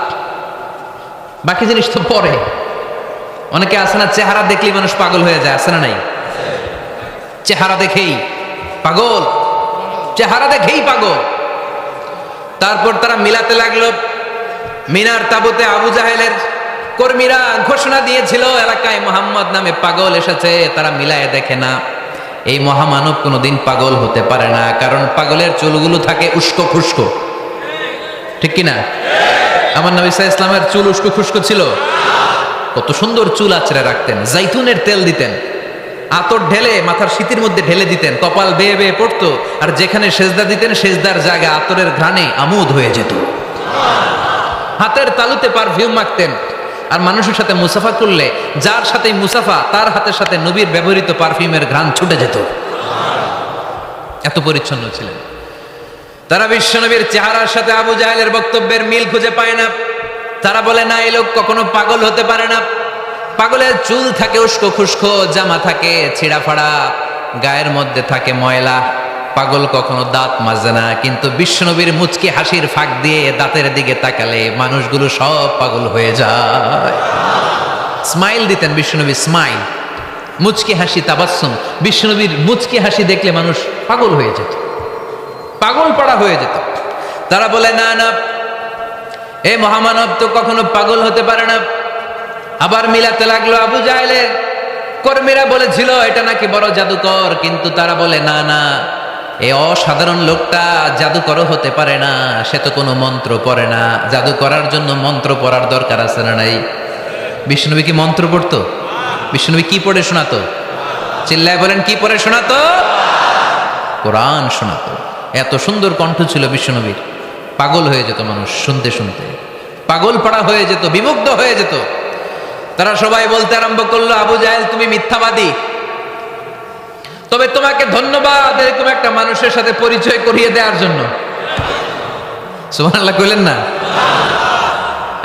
বাকি জিনিস তো পরে। অনেকে আছে না, চেহারা দেখলেই মানুষ পাগল হয়ে যায়, আছে না নাই? চেহারা দেখেই পাগল, চেহারা দেখেই পাগল। তারপর তারা মিলাতে লাগলো। মিনার তাবুতে আবু জাহেলের কর্মীরা ঘোষণা দিয়েছিল এলাকায় মুহাম্মদ নামে পাগল এসেছে। তারা মিলায়ে দেখে না, এই মহামানব কোনোদিন পাগল হতে পারে না, কারণ পাগলের চুলগুলো থাকে উস্কো খুস্কো, ঠিক কিনা? আমার নবী সাল্লাল্লাহু আলাইহি ওয়াসাল্লামের চুল উস্কো খুস্কো ছিল? কত সুন্দর চুল আঁচড়ে রাখতেন, জাইতুনের তেল দিতেন, আতর ঢেলে মাথার শীতের মধ্যে ঢেলে দিতেন, কপাল বেয়ে বেয়ে পড়তো, আর যেখানে সেজদা দিতেন সেজদার জায়গা আতরের ঘ্রাণে আমোদ হয়ে যেত। হাতের তালুতে পারফিউম মাখতেন, আর মানুষের সাথে মুসাফা করলে যার সাথে মুসাফা তার হাতের সাথে নবীর ব্যবহৃত পারফিউমের ঘ্রাণ ছুটে যেত। এত পরিচ্ছন্ন ছিলেন তারা। বিশ্বনবীর চেহারার সাথে আবু জাহেলের বক্তব্যের মিল খুঁজে পায় না। তারা বলে না, এই লোক কখনো পাগল হতে পারে না। পাগলের চুল থাকে উস্কো খুস্কো, জামা থাকে ছিঁড়া ফাড়া, গায়ের মধ্যে থাকে ময়লা। পাগল কখনো দাঁত মাজে না, কিন্তু বিশ্বনবীর মুচকি হাসির ফাঁক দিয়ে দাঁতের দিকে তাকালে মানুষগুলো সব পাগল হয়ে যায়। স্মাইল দিতেন বিশ্বনবী, স্মাইল, মুচকি হাসি, তাবাসসুম। বিশ্বনবীর মুচকি হাসি দেখলে মানুষ পাগল হয়ে যেত, পাগল পাড়া হয়ে যেত। তারা বলে না না, এই মহামানব তো কখনো পাগল হতে পারে না। আবার মিলাতে লাগলো। আবু জাহেলের কর্মীরা বলেছিল এটা নাকি বড় জাদুকর, কিন্তু তারা বলে না না, এই অসাধারণ লোকটা জাদুকরও হতে পারে না, সে তো কোনো মন্ত্র পড়ে না। জাদু করার জন্য মন্ত্র পড়ার দরকার আছে না নাই? বিষ্ণুনবী কি মন্ত্র পড়তো? বিষ্ণুনবী কি পড়ে শোনাতো? চিল্লায় বলেন, কি পড়ে শোনাতো? কোরআন শোনাতো। এত সুন্দর কণ্ঠ ছিল বিশ্বনবীর, পাগল হয়ে যেত মানুষ শুনতে শুনতে, পাগল পাড়া হয়ে যেত, বিমুগ্ধ হয়ে যেত। তারা সবাই বলতে আরম্ভ করলো, আবু জাহেল তুমি মিথ্যাবাদী, তবে তোমাকে ধন্যবাদ এরকম একটা মানুষের সাথে পরিচয় করিয়ে দেওয়ার জন্য। সুবহানাল্লাহ কইলেন না?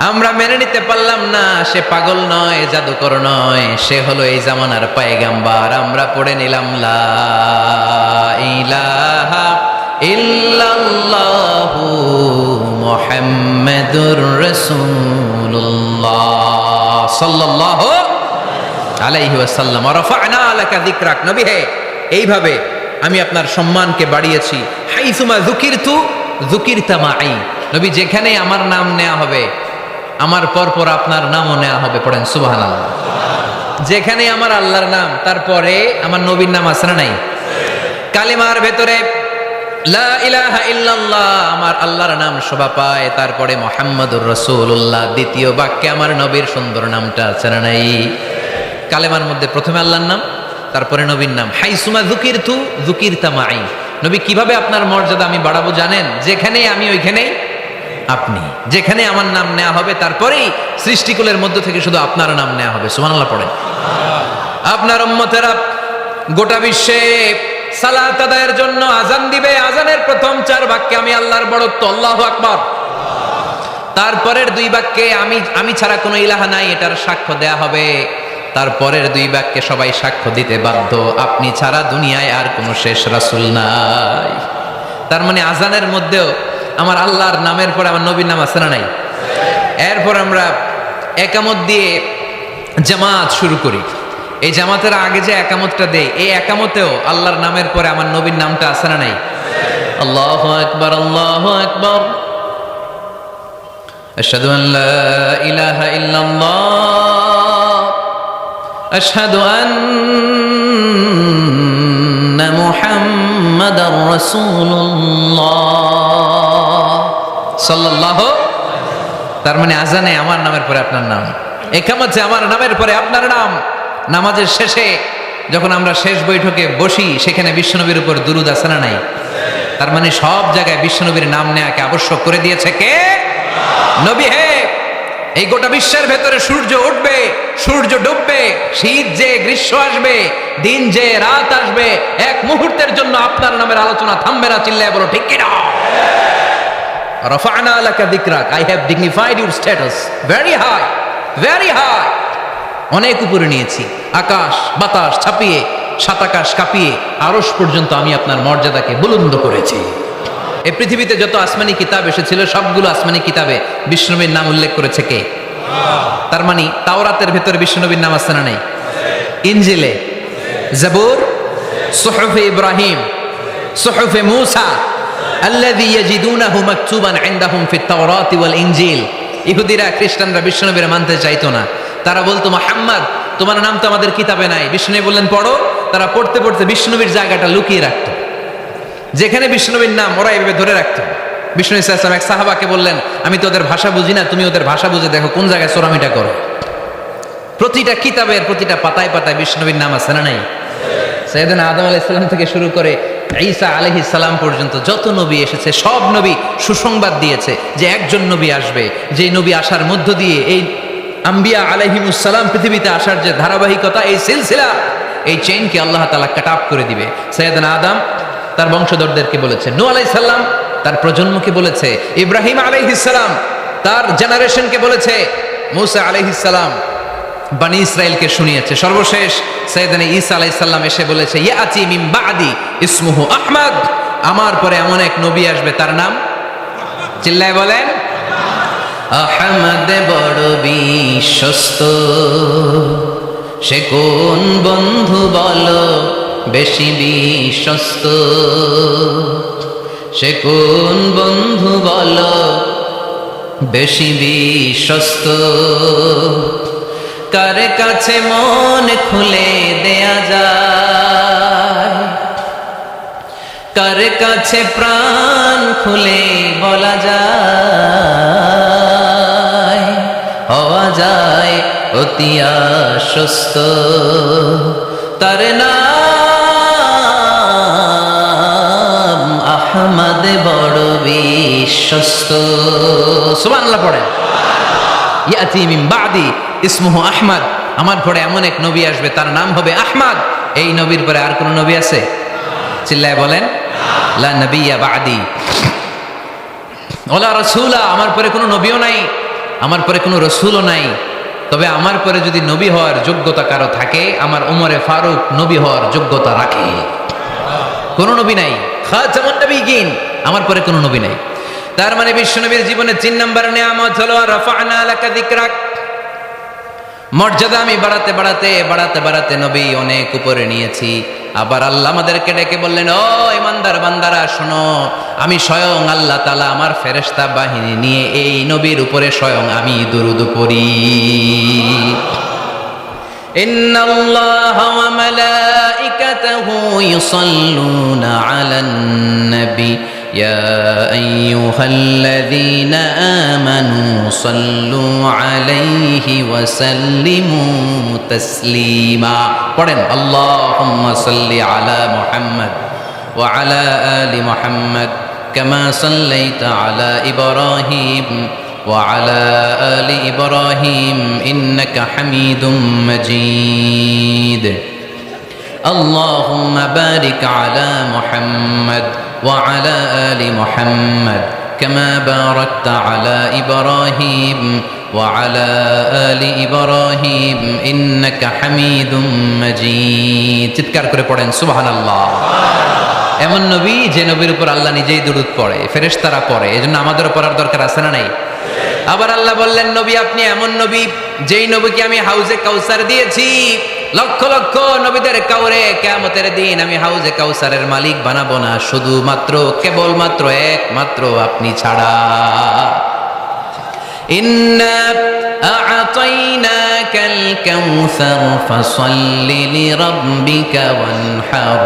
আমরা মেনে নিতে পারলাম না সে পাগল নয়, জাদুকর নয়, সে হলো এই জামানার পয়গাম্বার। আমরা পড়ে নিলাম লা ইলাহা ইল্লাল্লাহু মুহাম্মাদুর রাসূলুল্লাহ সাল্লাল্লাহু আলাইহি ওয়াসাল্লাম। রাফা'না লাকা যিকরাক। নবী হে, এইভাবে আমি আপনার সম্মানকে বাড়িয়েছি। হাইসুমা যুকিরতু যুকিরতা মাই। নবী যেখানে আমার নাম নেওয়া হবে আমার পরপর আপনার নামও নেওয়া হবে। পড়েন সুবহানাল্লাহ। যেখানে আমার আল্লাহর নাম তারপরে আমার নবীর নাম আছে না নাই? কালিমার ভেতরে লা ইলাহা ইল্লাল্লাহ আমার আল্লাহর নাম শোভা পায়, তারপরে মুহাম্মাদুর রাসূলুল্লাহ দ্বিতীয় বাক্যে আমার নবীর সুন্দর নামটা আছে না নাই? কালেমার মধ্যে প্রথমে আল্লাহর নাম, তারপরে নবীর নাম। হাইসুমা যুকিরতু যুকিরতা মাই। নবী কিভাবে আপনার মর্যাদা আমি বাড়াবো জানেন? যেখানে আমি ওইখানেই আপনি। যেখানে আমার নাম নেওয়া হবে তারপরেই সৃষ্টিকুলের মধ্য থেকে শুধু আপনার নাম নেওয়া হবে। সুবহানাল্লাহ পড়েন। আপনার উম্মতেরা গোটা বিশ্বে সালাত আদায়ের জন্য আজান দিবে। আজানের প্রথম 4 বাক্যে আমি আল্লাহর বড়ত্ব, আল্লাহু আকবার। তারপরের 2 বাক্যে আমি ছাড়া কোনো ইলাহা নাই, এটার সাক্ষ্য দেয়া হবে। তারপরের 2 বাক্যে সবাই সাক্ষ্য দিতে বাধ্য, আপনি ছাড়া দুনিয়ায় আর কোনো শেষ রাসূল নাই। তার মানে আজানের মধ্যেও আমার আল্লাহর নামের পরে আমার নবীর নাম আছে না নাই? এরপর আমরা একামত দিয়ে জামাত শুরু করি। এই জামাতের আগে যে একামতটা দেই, এই একামতেও আল্লাহর নামের পরে আমার নবীর নামটা আছে না নাই? আল্লাহু আকবার, আল্লাহু আকবার। আশহাদু আন লা ইলাহা ইল্লাল্লাহ, আশহাদু আন্না মুহাম্মাদার রাসূলুল্লাহ সাল্লাল্লাহু। তার মানে আজানে আমার নামের পরে আপনার নাম, একামতে আমার নামের পরে আপনার নাম। নামাজের শেষে যখন আমরা শেষ বৈঠকে বসি, সেখানে বিশ্বনবীর উপর দুরূদ আছে না নাই? তার মানে সব জায়গায় বিশ্বনবীর নাম নেওয়াকে আবশ্যক করে দিয়েছে কে? নবী। হে, এই গোটা বিশ্বের ভেতরে সূর্য উঠবে, সূর্য ডুববে, শীত যে গ্রীষ্ম আসবে, দিন যে রাত আসবে, এক মুহূর্তের জন্য আপনার নামের আলোচনা থামবে না। চিল্লায় বলো ঠিক কিনা? রাফা'না লাকা যিকরাক, I have dignified your status very high, very high। অনেক উপরে নিয়েছি, আকাশ বাতাস ছাপিয়ে, সাত আকাশ কাঁপিয়ে আরশ পর্যন্ত আমি আপনার মর্যাদাকে বুলন্দ করেছি। এই পৃথিবীতে যত আসমানি কিতাব এসেছিল, সবগুলো আসমানি কিতাবে বিষ্ণুনবীর নাম উল্লেখ করেছে কে? তার মানে তাওরাতের ভেতরে বিষ্ণুনবীর নাম আছে না নাই? ইনজিলে, জাবুর, সুহুফে ইব্রাহিম, সুহুফে মূসা, আল্লাযী ইয়াজিদুনাহু মাকতুবান ইনদাহুম ফিত তাওরাতি ওয়াল ইনজিল। ইহুদিরা খ্রিস্টানরা বিষ্ণুনবীর মানতে চাইতো না। তারা বলতো, মুহাম্মদ তোমার নাম তো আমাদের কিতাবে নাই। বিষ্ণু বললেন পড়ো। তারা পড়তে পড়তে বিষ্ণুনবীর জায়গাটা লুকিয়ে রাখতো, যেখানে বিষ্ণুনবীর নাম ওরা এভাবে ধরে রাখতো। বিষ্ণু ইসা ইসলাম এক সাহাবাকে বললেন, আমি তো ওদের ভাষা বুঝি না, তুমি ওদের ভাষা বুঝে দেখো কোন জায়গায় সোরামিটা করো। প্রতিটা কিতাবের প্রতিটা পাতায় পাতায় বিষ্ণুনবীর নাম আছে না নাই? সাইয়েদনা আদম আলাইহিস সালাম থেকে শুরু করে ঈসা আলাইহিস সালাম পর্যন্ত যত নবী এসেছে, সব নবী সুসংবাদ দিয়েছে যে একজন নবী আসবে, যে নবী আসার মধ্য দিয়ে এই আম্বিয়া আলাইহিমুস সালাম পৃথিবীতে আসার যে ধারাবাহিকতা, এই সিলসিলা, এই চেইনকে আল্লাহ তাআলা কাট অফ করে দিবে। সাইয়েদনা আদম তার বংশধরদেরকে বলেছে, নূহ আলাইহিস সালাম তার প্রজন্মকে বলেছে, ইব্রাহিম আলাইহিস সালাম তার জেনারেশনকে বলেছে, মূসা আলাইহিস সালাম বনি ইসরাইলকে শুনিয়েছে। সর্বশেষ সাইয়েদনা ঈসা আলাইহিস সালাম এসে বলেছে, ইয়াতি মিন বাদি ইসমুহু আহমদ, আমার পরে এমন এক নবী আসবে, তার নাম চিল্লায় বলেন আহমদ। বড় বিশ্বস্ত, সে কোন বন্ধু বলো বেশি বিশ্বস্ত, সে কোন বন্ধু বলো বেশি বিশ্বস্ত, কার কাছে মন খুলে দেয়া যায়, কার কাছে প্রাণ খুলে বলা যায়, হওয়া যায় অতি আশ্বস্ত, তার নাম আহমদ বড় বিশ্বস্ত। সুবহানাল্লাহ পড়েন। ইয়াতি মিন বাদি ইসমুহু আহমদ, আমার পরে এমন এক নবী আসবে, তার নাম হবে আহমদ। এই নবীর পরে আর কোন নবী আছে? চিল্লায় বলেন লা নবিয়্যা বাদি ওয়ালা রাসূলা, আমার পরে কোনো নবীও নাই, আমার পরে কোনো রাসূলও নাই। তবে আমার পরে যদি নবী হওয়ার যোগ্যতা কারো থাকে, আমার ওমরে ফারুক নবী হওয়ার যোগ্যতা রাখে। কোন নবী নাই, খাতামুন নবিয়্যিন, আমার পরে কোনো নবী নাই। তার মানে বিশ্বনবীর জীবনে 3 নম্বর নিয়ামত হলো রাফা'না লাকা যিকরাক। মর্যাদা আমি বাড়াতে বাড়াতে বাড়াতে বাড়াতে নবী অনেক উপরে নিয়েছি। আবার আল্লাহ আমাদেরকে ডেকে বললেন, ও ইমানদার বান্দারা শোনো, আমি স্বয়ং আল্লাহ তাআলা আমার ফেরেশতা বাহিনী নিয়ে এই নবীর উপরে স্বয়ং আমি দুরূদ পড়ি। ইন্নাল্লাহা ওয়া মালাইকাতাহু ইউসাল্লুনা আলান নবী ইয়া আইয়ুহাল্লাযীনা আমানু সাল্লু আলাইহি ওয়া সাল্লিমু তাসলিমা। পড়েন আল্লাহুম্মা সাল্লি আলা মুহাম্মদ ওয়া আলা আলি মুহাম্মদ কামা সাল্লাইতা আলা ইব্রাহিম ওয়া আলা আলি ইব্রাহিম ইন্নাকা হামিদুম মাজিদ। আল্লাহুম্মা বারিক আলা মুহাম্মদ وعلى آل محمد كما باركت على إبراهيم وعلى آل إبراهيم إنك حميد مجيد। চিৎকার করে পড়েন সুবহানাল্লাহ। এমন নবী যে নবীর উপর আল্লাহ নিজেই দুরূদ পড়ে, ফেরেশতারা পড়ে, এজন্য আমাদেরও পড়ার দরকার আছে না নাই? আবার আল্লাহ বললেন, নবী আপনি এমন নবী যেই নবীকে আমি হাউজে কাউসার দিয়েছি, লক্ষ লক্ষ নবীদের কাউরে কিয়ামতের দিন আমি হাউজে কাউসারের মালিক বানাবো না, শুধুমাত্র কেবলমাত্র একমাত্র আপনি ছাড়া। ইন্না আ'তাইনাকাল কাউসার ফাসাল্লি লিরাব্বিকা ওয়ানহার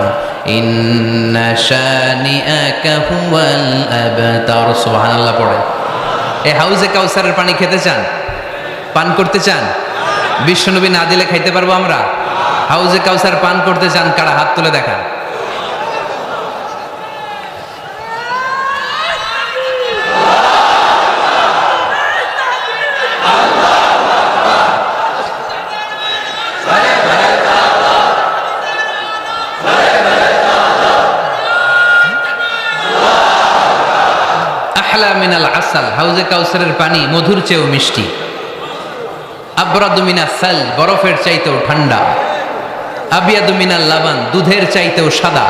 ইন্না শানিআকা হুয়াল আবতার। সুবহানাল্লাহ পড়েন। এই হাউজে কাউসারের পানি খেতে চান, পান করতে চান? বিশ্বনবী না দিলে খাইতে পারবো আমরা? হাউজে কাউসার পান করতে চান কারা? হাত তুলে দেখান। আহলা মিনাল আসাল, হাউজে কাউসারের পানি মধুর চেয়েও মিষ্টি। আবরাদু মিনাস সাল, বরফের চাইতেও ঠান্ডা। আবিয়াদু মিনাল লাবান, দুধের চাইতেও সাদা।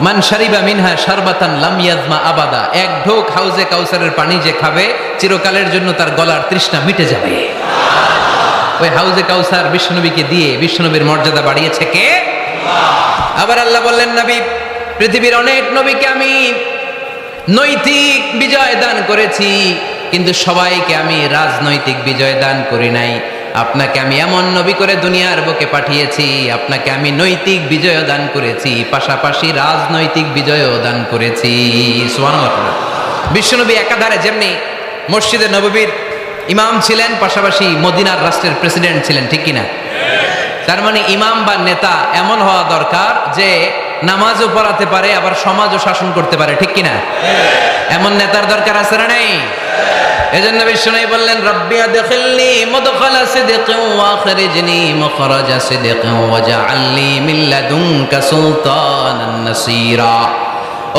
মান শারিবা মিনহা শারবাতান লাম ইয়াজমা আবাদা, এক ঢোক হাউজে কাউসারের পানি যে খাবে চিরকালের জন্য তার গলার তৃষ্ণা মিটে যাবে। ওই হাউজে কাউসার বিশ্বনবীকে দিয়ে বিশ্বনবীর মর্যাদা বাড়িয়েছে কে? আবার আল্লাহ বললেন, নবী, পৃথিবীর অনেক নবীকে আমি নৈতিক বিজয় দান করেছি, কিন্তু সবাইকে আমি রাজনৈতিক বিজয় দান করি নাই। আপনাকে আমি এমন নবী করে দুনিয়ার বুকে পাঠিয়েছি, আপনাকে আমি নৈতিক বিজয় দান করেছি, পাশাপাশি রাজনৈতিক বিজয়ও দান করেছি। সুবহানাল্লাহ। বিশ্বনবী একাধারে যেমনি মসজিদে নববীর ইমাম ছিলেন, পাশাপাশি মদিনার রাষ্ট্রের প্রেসিডেন্ট ছিলেন, ঠিক কিনা? তার মানে ইমাম বা নেতা এমন হওয়া দরকার যে নামাজও পড়াতে পারে, আবার সমাজও শাসন করতে পারে, ঠিক কিনা? এমন নেতার দরকার আছে না নেই? এজন্য বিশ্বনবী বললেন, রব্বি আদখিলনি মুদখালা সিদকিন ওয়া আখরিজনি মুখরাজা সিদকিন ওয়াজআলনি মিন লাদুনকা সুলতানান নাসীরা।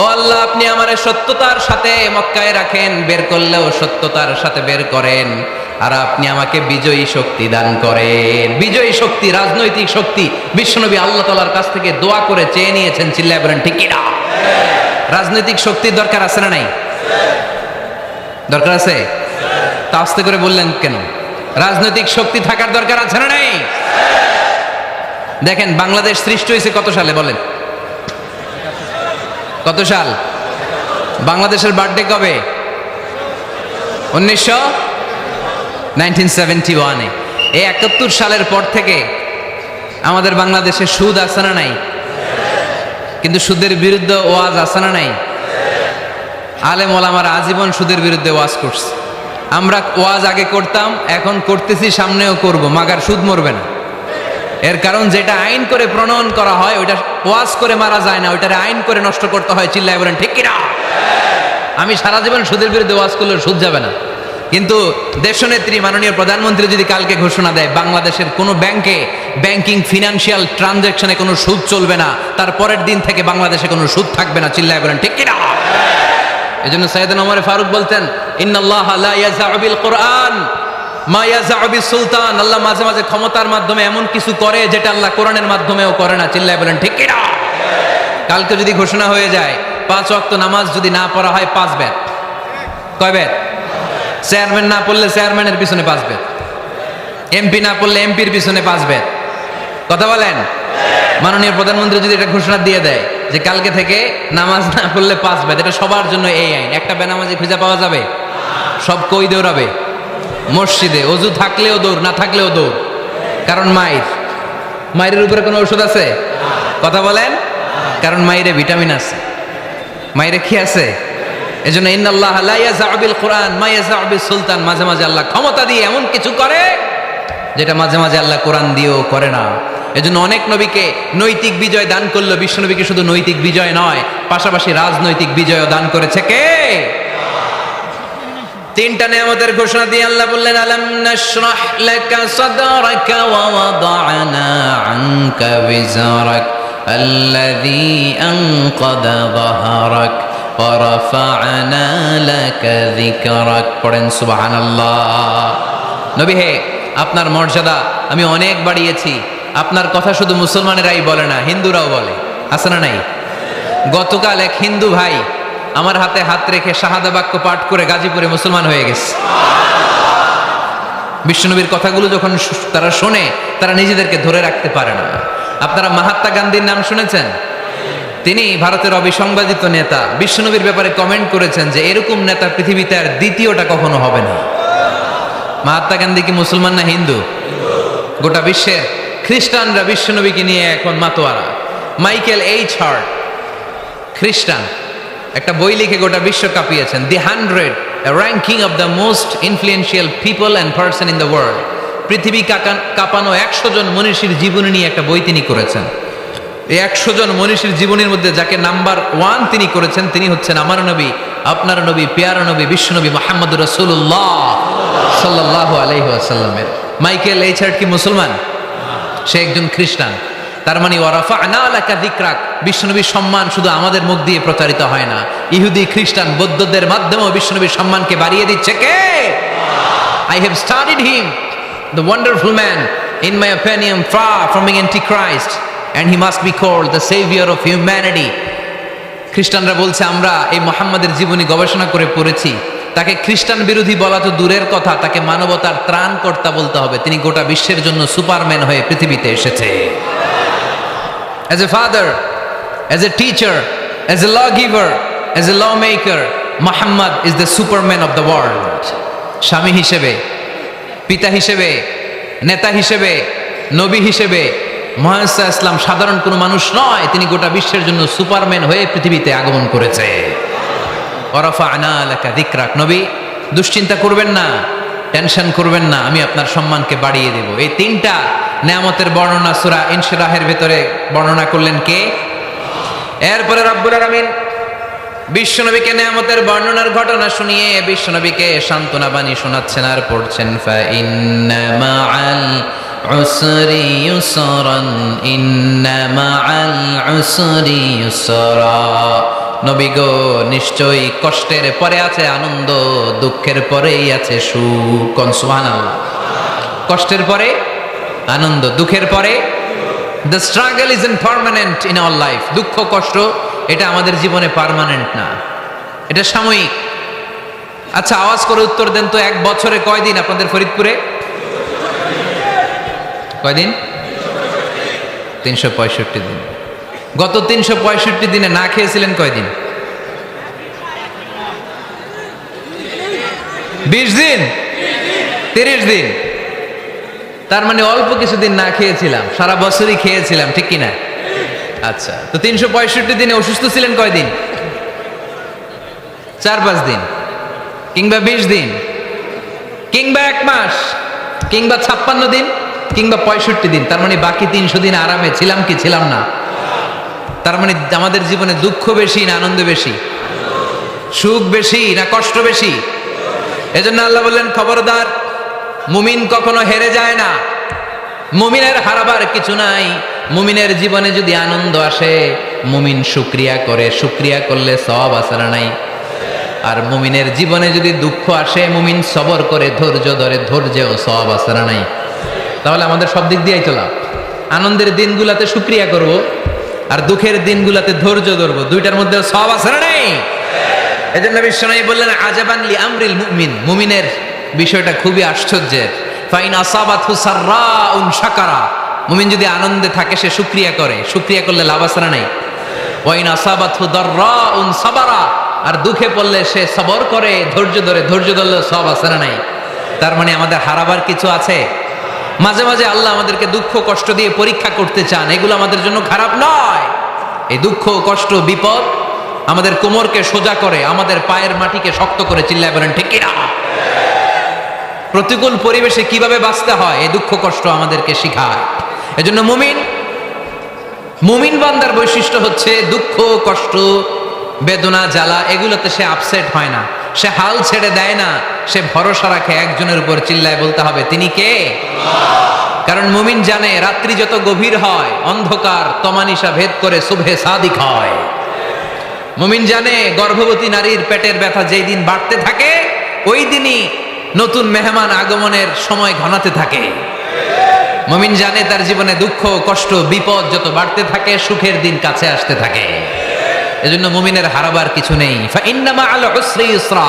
ও আল্লাহ, আপনি আমারে সত্যতার সাথে মক্কায় রাখেন, বের করলেও সত্যতার সাথে বের করেন, আর আপনি আমাকে বিজয়ী শক্তি দান করেন। বিজয়ী শক্তি, রাজনৈতিক শক্তি বিশ্বনবী আল্লাহ তাআলার কাছ থেকে দোয়া করে চেয়ে নিয়েছেন। চিল্লায় বলেন ঠিক কিনা? রাজনৈতিক শক্তির দরকার আছে না নাই? দরকার আছে? তা আস্তে করে বললেন কেন? রাজনৈতিক শক্তি থাকার দরকার আছে না নাই? দেখেন, বাংলাদেশ সৃষ্টি হয়েছে কত সালে বলেন? কত সাল? বাংলাদেশের বার্থডে কবে? 1971-এ। এই 71 সালের পর থেকে আমাদের বাংলাদেশে সুদ আছে না নাই? কিন্তু সুদের বিরুদ্ধে ওয়াজ আছে না নাই? আলেম ওলামারা আজীবন সুদের বিরুদ্ধে ওয়াজ করছে। আমরা ওয়াজ আগে করতাম, এখন করতেছি, সামনেও করব, মাগার সুদ মরবে না। এর কারণ যেটা আইন করে প্রণয়ন করা হয় ওইটা ওয়াজ করে মারা যায় না, ওইটারে আইন করে নষ্ট করতে হয়। চিল্লায় বলেন ঠিক কিনা? আমি সারা জীবন সুদের বিরুদ্ধে ওয়াজ করলে সুদ যাবে না, কিন্তু দেশনেত্রী মাননীয় প্রধানমন্ত্রী যদি কালকে ঘোষণা দেয় বাংলাদেশের কোনো ব্যাংকে ব্যাংকিং ফিনান্সিয়াল ট্রানজাকশনে কোনো সুদ চলবে না, তার পরের দিন থেকে বাংলাদেশে কোনো সুদ থাকবে না। চিল্লায় বলেন ঠিক কিনা? এজন্য সাইয়েদনা ওমর ফারুক বলতেন, ইন্নাল্লাহা লা ইয়াযাউ বিল কুরআন মা ইয়াযাউ বিস সুলতান। আল্লাহ মাঝে মাঝে ক্ষমতার মাধ্যমে এমন কিছু করে যেটা আল্লাহ কোরআনের মাধ্যমেও করে না। চিল্লায় বলেন ঠিক কিনা? কালকে যদি ঘোষণা হয়ে যায় 5 ওয়াক্ত নামাজ যদি না পড়া হয় 5 বেত। কয় বেত? চেয়ারম্যান না পড়লে চেয়ারম্যানের পিছনে 5 বেত, এমপি না পড়লে এমপির পিছনে 5 বেত। কথা বলেন? মাননীয় প্রধানমন্ত্রী যদি এটা ঘোষণা দিয়ে দেয় যে কালকে থেকে নামাজ না পড়লে 5 বেত, এটা সবার জন্য এই আইন। একটা বেনামাজি খুঁজে পাওয়া যাবে? সব কই দৌড়াবে? মসজিদে অজু থাকলেও দৌড়, না থাকলেও দৌড়। কারণ মায়ের উপরে কোনো ওষুধ আছে? কথা বলেন? কারণ মায়েরে ভিটামিন আছে, মায়েরে কি আছে? এজন্য ইন্নাল্লাহা লা ইয়াযাউ বিল কুরআন মা ইয়াযাউ বিস সুলতান। মাঝে মাঝে আল্লাহ ক্ষমতা দিয়ে এমন কিছু করে যেটা মাঝে মাঝে আল্লাহ কোরআন দিয়েও করে না। এজন্য অনেক নবীকে নৈতিক বিজয় দান করলো। বিশ্ব নবীকে শুধু নৈতিক বিজয় নয়, পাশাপাশি রাজনৈতিক বিজয়ও দান করেছে কে? 3টা নিয়ামতের ঘোষণা দিয়ে আল্লাহ বললেন, আলাম নাশরাহ লাকা সাদরাকা ওয়া ওয়াদা'না আনকা বিজরাক আল্লাযী আনকাযা যাহরাক ওয়া রাফা'না লাকা যিকরাক। পড়েন সুবহানাল্লাহ। নবী হে, আপনার মর্যাদা আমি অনেক বাড়িয়েছি। আপনার কথা শুধু মুসলমানেরাই বলে না, হিন্দুরাও বলে। আছে না নাই? গতকাল এক হিন্দু ভাই আমার হাতে হাত রেখে শাহাদা বাক্য পাঠ করে গাজীপুরে মুসলমান হয়ে গেছে। বিশ্বনবীর কথাগুলো যখন তারা শোনে তারা নিজেদেরকে ধরে রাখতে পারে না। আপনারা মহাত্মা গান্ধীর নাম শুনেছেন? তিনি ভারতের অবিসংবাদিত নেতা। বিশ্বনবীর ব্যাপারে কমেন্ট করেছেন যে এরকম নেতা পৃথিবীতে আর দ্বিতীয়টা কখনো হবে না। মহাত্মা গান্ধী কি মুসলমান না হিন্দু? গোটা বিশ্বের খ্রিস্টানরা বিশ্বনবীকে নিয়ে এখন মাতোয়ারা। মাইকেল এইচ হার্ট খ্রিস্টান, একটা বই লিখে গোটা বিশ্ব কাঁপিয়েছেন, দি 100 ranking of the most influential people and person in the world. পৃথিবী কাঁপানো 100 জন মনীষীর জীবনী নিয়ে একটা বই তিনি করেছেন। এই 100 জন মনীষীর জীবনীর মধ্যে যাকে নাম্বার 1 তিনি করেছেন, তিনি হচ্ছেন আমার নবী, আপনার নবী, পেয়ারা নবী, বিশ্বনবী মুহাম্মদুর রাসূলুল্লাহ সাল্লাল্লাহু আলাইহি ওয়াসাল্লামের। মাইকেল এইচ হার্ট কি মুসলমান? সে একজন খ্রিস্টান। তার মানে ওয়ারাফা'না লাকা যিকরাক, বিশ্বনবীর সম্মান শুধু আমাদের মুখ দিয়ে প্রচারিত হয় না, ইহুদি, খ্রিস্টান, বৌদ্ধদের মাধ্যমেও বিশ্বনবীর সম্মানকে বাড়িয়ে দিচ্ছে কে? I have studied him, the wonderful man, in my opinion, far from being antichrist, and he must be called the savior of humanity. খ্রিস্টানরা বলছে আমরা এই মুহাম্মাদের জীবনী গবেষণা করে পড়েছি, তাকে খ্রিস্টান বিরোধী বলা তো দূরের কথা, তাকে মানবতার ত্রাণকর্তা বলতে হবে। তিনি গোটা বিশ্বের জন্য সুপারম্যান হয়ে পৃথিবীতে এসেছে। As a father, as a teacher, as a lawgiver, as a lawmaker, Muhammad is the superman of the world. স্বামী হিসেবে, পিতা হিসেবে, নেতা হিসেবে, নবী হিসেবে মুহাম্মদ সাল্লাল্লাহু আলাইহি ওয়াসাল্লাম সাধারণ কোনো মানুষ নয়, তিনি গোটা বিশ্বের জন্য সুপারম্যান হয়ে পৃথিবীতে আগমন করেছে। ওয়ারাফা'না লাকা যিকরাক, নবী দুশ্চিন্তা করবেন না, টেনশন করবেন না, আমি আপনার সম্মানকে বাড়িয়ে দেব। এই 3টা নেয়ামতের বর্ণনা সূরা ইনশিরাহের ভিতরে বর্ণনা করলেন কে? এরপরে রব্বুল আলামিন বিশ্বনবীকে নেয়ামতের বর্ণনার ঘটনা শুনিয়ে বিশ্বনবীকে সান্ত্বনা বাণী শোনাচ্ছেন আর পড়ছেন, ফা ইন্না মাআল উসরি ইউসরান, ইন্না মাআল উসরি ইউসরা। নবী গো, নিশ্চয়ই কষ্টের পরে আছে আনন্দ, দুঃখের পরেই আছে সুখ। সুবহানাল্লাহ। কষ্টের পরে আনন্দ, দুঃখের পরে। The struggle is impermanent in our life. দুঃখ কষ্ট এটা আমাদের জীবনে পার্মানেন্ট না, এটা সাময়িক। আচ্ছা, আওয়াজ করে উত্তর দেন তো, এক বছরে কয়দিন আপনাদের ফরিদপুরে? কয়দিন? 365 দিন। গত 365 দিনে না খেয়েছিলেন কয়দিন? 20 দিন, 30 দিন। তার মানে অল্প কিছুদিন না খেয়েছিলাম, সারা বছরই খেয়েছিলাম, ঠিক কিনা? আচ্ছা, তো 365 দিনে অসুস্থ ছিলেন কয়দিন? 4-5 দিন, কিংবা 20 দিন, কিংবা 1 মাস, কিংবা 56 দিন, কিংবা 65 দিন। তার মানে বাকি 300 দিন আরামে ছিলাম কি ছিলাম না? তার মানে আমাদের জীবনে দুঃখ বেশি না আনন্দ বেশি? সুখ বেশি না কষ্ট বেশি? এজন্য আল্লাহ বললেন, খবরদার, মুমিন কখনো হেরে যায় না, মুমিনের হারাবার কিছু নাই। মুমিনের জীবনে যদি আনন্দ আসে, মুমিন শুকরিয়া করে, শুকরিয়া করলে সওয়াব আছে না নাই? আর মুমিনের জীবনে যদি দুঃখ আসে, মুমিন সবর করে, ধৈর্য ধরে, ধৈর্যেও সওয়াব আছে না নাই? তাহলে আমাদের সব দিক দিয়েই তো লাভ। আনন্দের দিনগুলাতে শুকরিয়া করব, আর দুঃখের দিনগুলাতে ধৈর্য ধরবো, দুইটার মধ্যে সওয়াব আছে না নাই? এজন্য বিশ্বনবী বললেন, আজাবান লি আমরিল মুমিন, মুমিনের বিষয়টা খুবই আশ্চর্যের। ফাইন আসাবাতহু সাররাউন শাকারা, মুমিন যদি আনন্দে থাকে সে শুকরিয়া করে, শুকরিয়া করলে লাভ আছে না নাই? ওয়াইন আসাবাতহু দাররাউন সাবারা, আর দুঃখে পড়লে সে সবর করে, ধৈর্য ধরে, ধৈর্য ধরলে সব আছে না নাই? তার মানে আমাদের হারাবার কিছু আছে? মাঝে মাঝে আল্লাহ আমাদেরকে দুঃখ কষ্ট দিয়ে পরীক্ষা করতে চান, এগুলো আমাদের জন্য খারাপ নয়। এই দুঃখ কষ্ট বিপদ আমাদের কোমরকে সোজা করে, আমাদের পায়ের মাটিকে শক্ত করে, চিল্লায় বলেন ঠিক কিনা? প্রতিকূল পরিবেশে কিভাবে বাঁচতে হয় এই দুঃখ কষ্ট আমাদেরকে শেখায়। এজন্য মুমিন বান্দার বৈশিষ্ট্য হচ্ছে দুঃখ কষ্ট বেদনা জ্বালা এগুলোতে সে আপসেট হয় না, সে হাল ছেড়ে দেয় না, সে ভরসা রাখে একজনের উপর। চিল্লায় বলতে হবে তিনি কে? কারণ মুমিন জানে রাত্রি যত গভীর হয়, অন্ধকার তমানিসা ভেদ করে সুবহে সাদিক হয়। মুমিন জানে গর্ভবতী নারীর পেটের ব্যথা যেই দিন বাড়তে থাকে, ওই দিনই নতুন মেহমান আগমনের সময় ঘনাতে থাকে। মুমিন জানে তার জীবনে দুঃখ কষ্ট বিপদ যত বাড়তে থাকে, সুখের দিন কাছে আসতে থাকে। এজন্য মুমিনের হারাবার কিছু নেই। ফা ইন্না মাআল উসরি ইউসরা,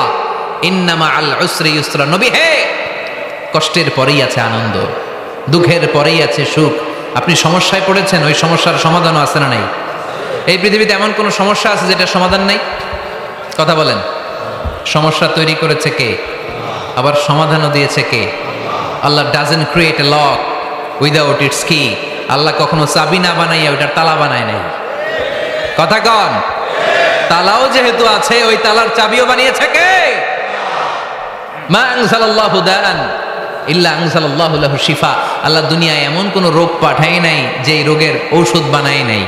ইন্না মাআল উসরি ইউসরা। নবী হে, কষ্টের পরেই আছে আনন্দ। দুঃখের পরেই আছে সুখ। আপনি সমস্যায় পড়েছেন, ওই সমস্যার সমাধানও আছে না নাই? এই পৃথিবীতে এমন কোনো সমস্যা আছে যেটা সমাধান নাই? কথা বলেন। সমস্যা তৈরি করেছে কে? আবার সমাধানও দিয়েছে কে? Allah doesn't create a lock without its key. Allah কখনো চাবি না বানাইয়া ওইটার তালা বানায় নাই। কথা কন। তালাও যেহেতু আছে, ওই তালার চাবিও বানিয়েছে কে? মা আনজালাল্লাহু দাআন ইল্লা আনজালাল্লাহু লাহু শিফা। আল্লাহ দুনিয়ায় এমন কোন রোগ পাঠায় নাই যেই রোগের ঔষধ বানায় নাই,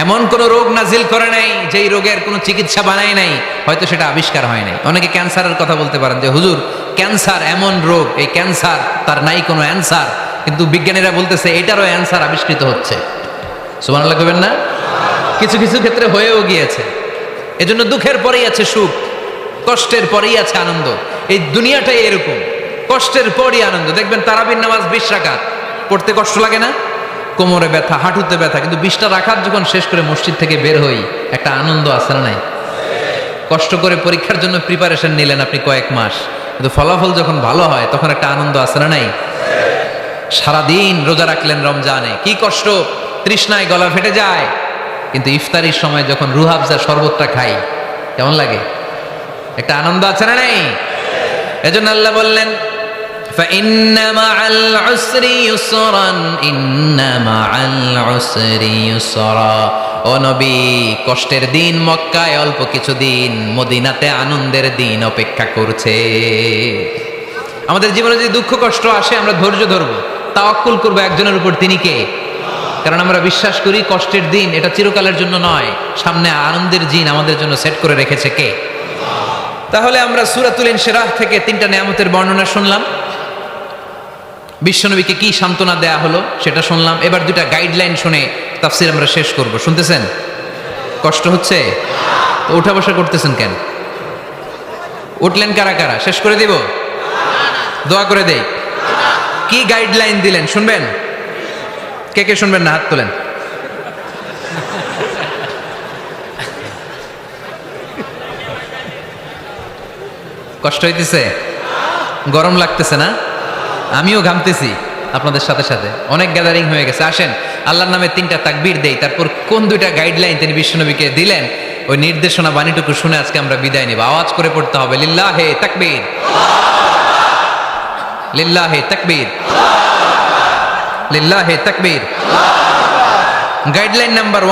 এমন কোন রোগ নাজিল করে নাই যেই রোগের কোনো চিকিৎসা বানায় নাই, হয়তো সেটা আবিষ্কার হয় নাই। অনেকে ক্যান্সারের কথা বলতে পারেন যে হুজুর ক্যান্সার এমন রোগ, এই ক্যান্সার তার নাই কোনো অ্যান্সার, কিন্তু বিজ্ঞানীরা বলতেছে এটারও অ্যান্সার আবিষ্কৃত হচ্ছে। সুবহানাল্লাহ কইবেন না? কিছু কিছু ক্ষেত্রে হয়েও গিয়েছে। এজন্য দুঃখের পরেই আছে সুখ, কষ্টের পরেই আছে আনন্দ। এই দুনিয়াটাই এরকম, কষ্টের পরই আনন্দ। দেখবেন তারাবির নামাজ 20 রাকাত পড়তে কষ্ট লাগে না? কোমরে ব্যথা, হাঁটুতে ব্যথা, কিন্তু 20টা রাকাত যখন শেষ করে মসজিদ থেকে বের হই, একটা আনন্দ আছে না নাই? কষ্ট করে পরীক্ষার জন্য প্রিপারেশন নিলেন আপনি কয়েক মাস, কিন্তু ফলাফল যখন ভালো হয় তখন একটা আনন্দ আছে না নাই? সারাদিন রোজা রাখলেন রমজানে, কি কষ্ট, তৃষ্ণায় গলা ফেটে যায়, কিন্তু ইফতারির সময় যখন রুহাবজা শরবতটা খাই কেমন লাগে? একটা আনন্দ আছে না নাই? এজন্য আল্লাহ বললেন فإن مع العسر يسرا إن مع العسر يسرا। ও নবী, কষ্টের দিন মক্কায় অল্প কিছুদিন, মদিনাতে আনন্দের দিন অপেক্ষা করছে। আমাদের জীবনে যদি দুঃখ কষ্ট আসে আমরা ধৈর্য ধরবো, তাওয়াক্কুল করবো একজনের উপর, তিনি কে? কারণ আমরা বিশ্বাস করি কষ্টের দিন এটা চিরকালের জন্য নয়, সামনে আনন্দের দিন আমাদের জন্য সেট করে রেখেছে কে? তাহলে আমরা সূরাতুল ইনশিরাহ থেকে 3টা নিয়ামতের বর্ণনা শুনলাম, বিশ্বনবীকে কি সান্ত্বনা দেয়া হলো সেটা শুনলাম। এবার 2টা গাইডলাইন শুনে তাফসীর আমরা শেষ করব। শুনতেছেন? কষ্ট হচ্ছে? উঠা বসা করতেছেন কেন? উঠলেন কারা কারা? শেষ করে দিব? দোয়া করে দেই। কি গাইডলাইন দিলেন শুনবেন? কে কে শুনবেন না হাত তোলেন। কষ্ট হইতেছে? গরম লাগতেছে না? আমিও ঘামতেছি আপনাদের সাথে সাথে। অনেক গ্যাদারিং হয়ে গেছে। আসেন আল্লাহর নামে 3টা তাকবীর দেই, তারপর কোন 2টা গাইডলাইন তিনি বিশ্বনবীকে দিলেন ওই নির্দেশনা বাণীটুকু শুনে আজকে আমরা বিদায় নিব। আওয়াজ করে পড়তে হবে লিল্লাহে তাকবীর, লিল্লাহে তাকবীর, লিল্লাহে তাকবীর। Guideline number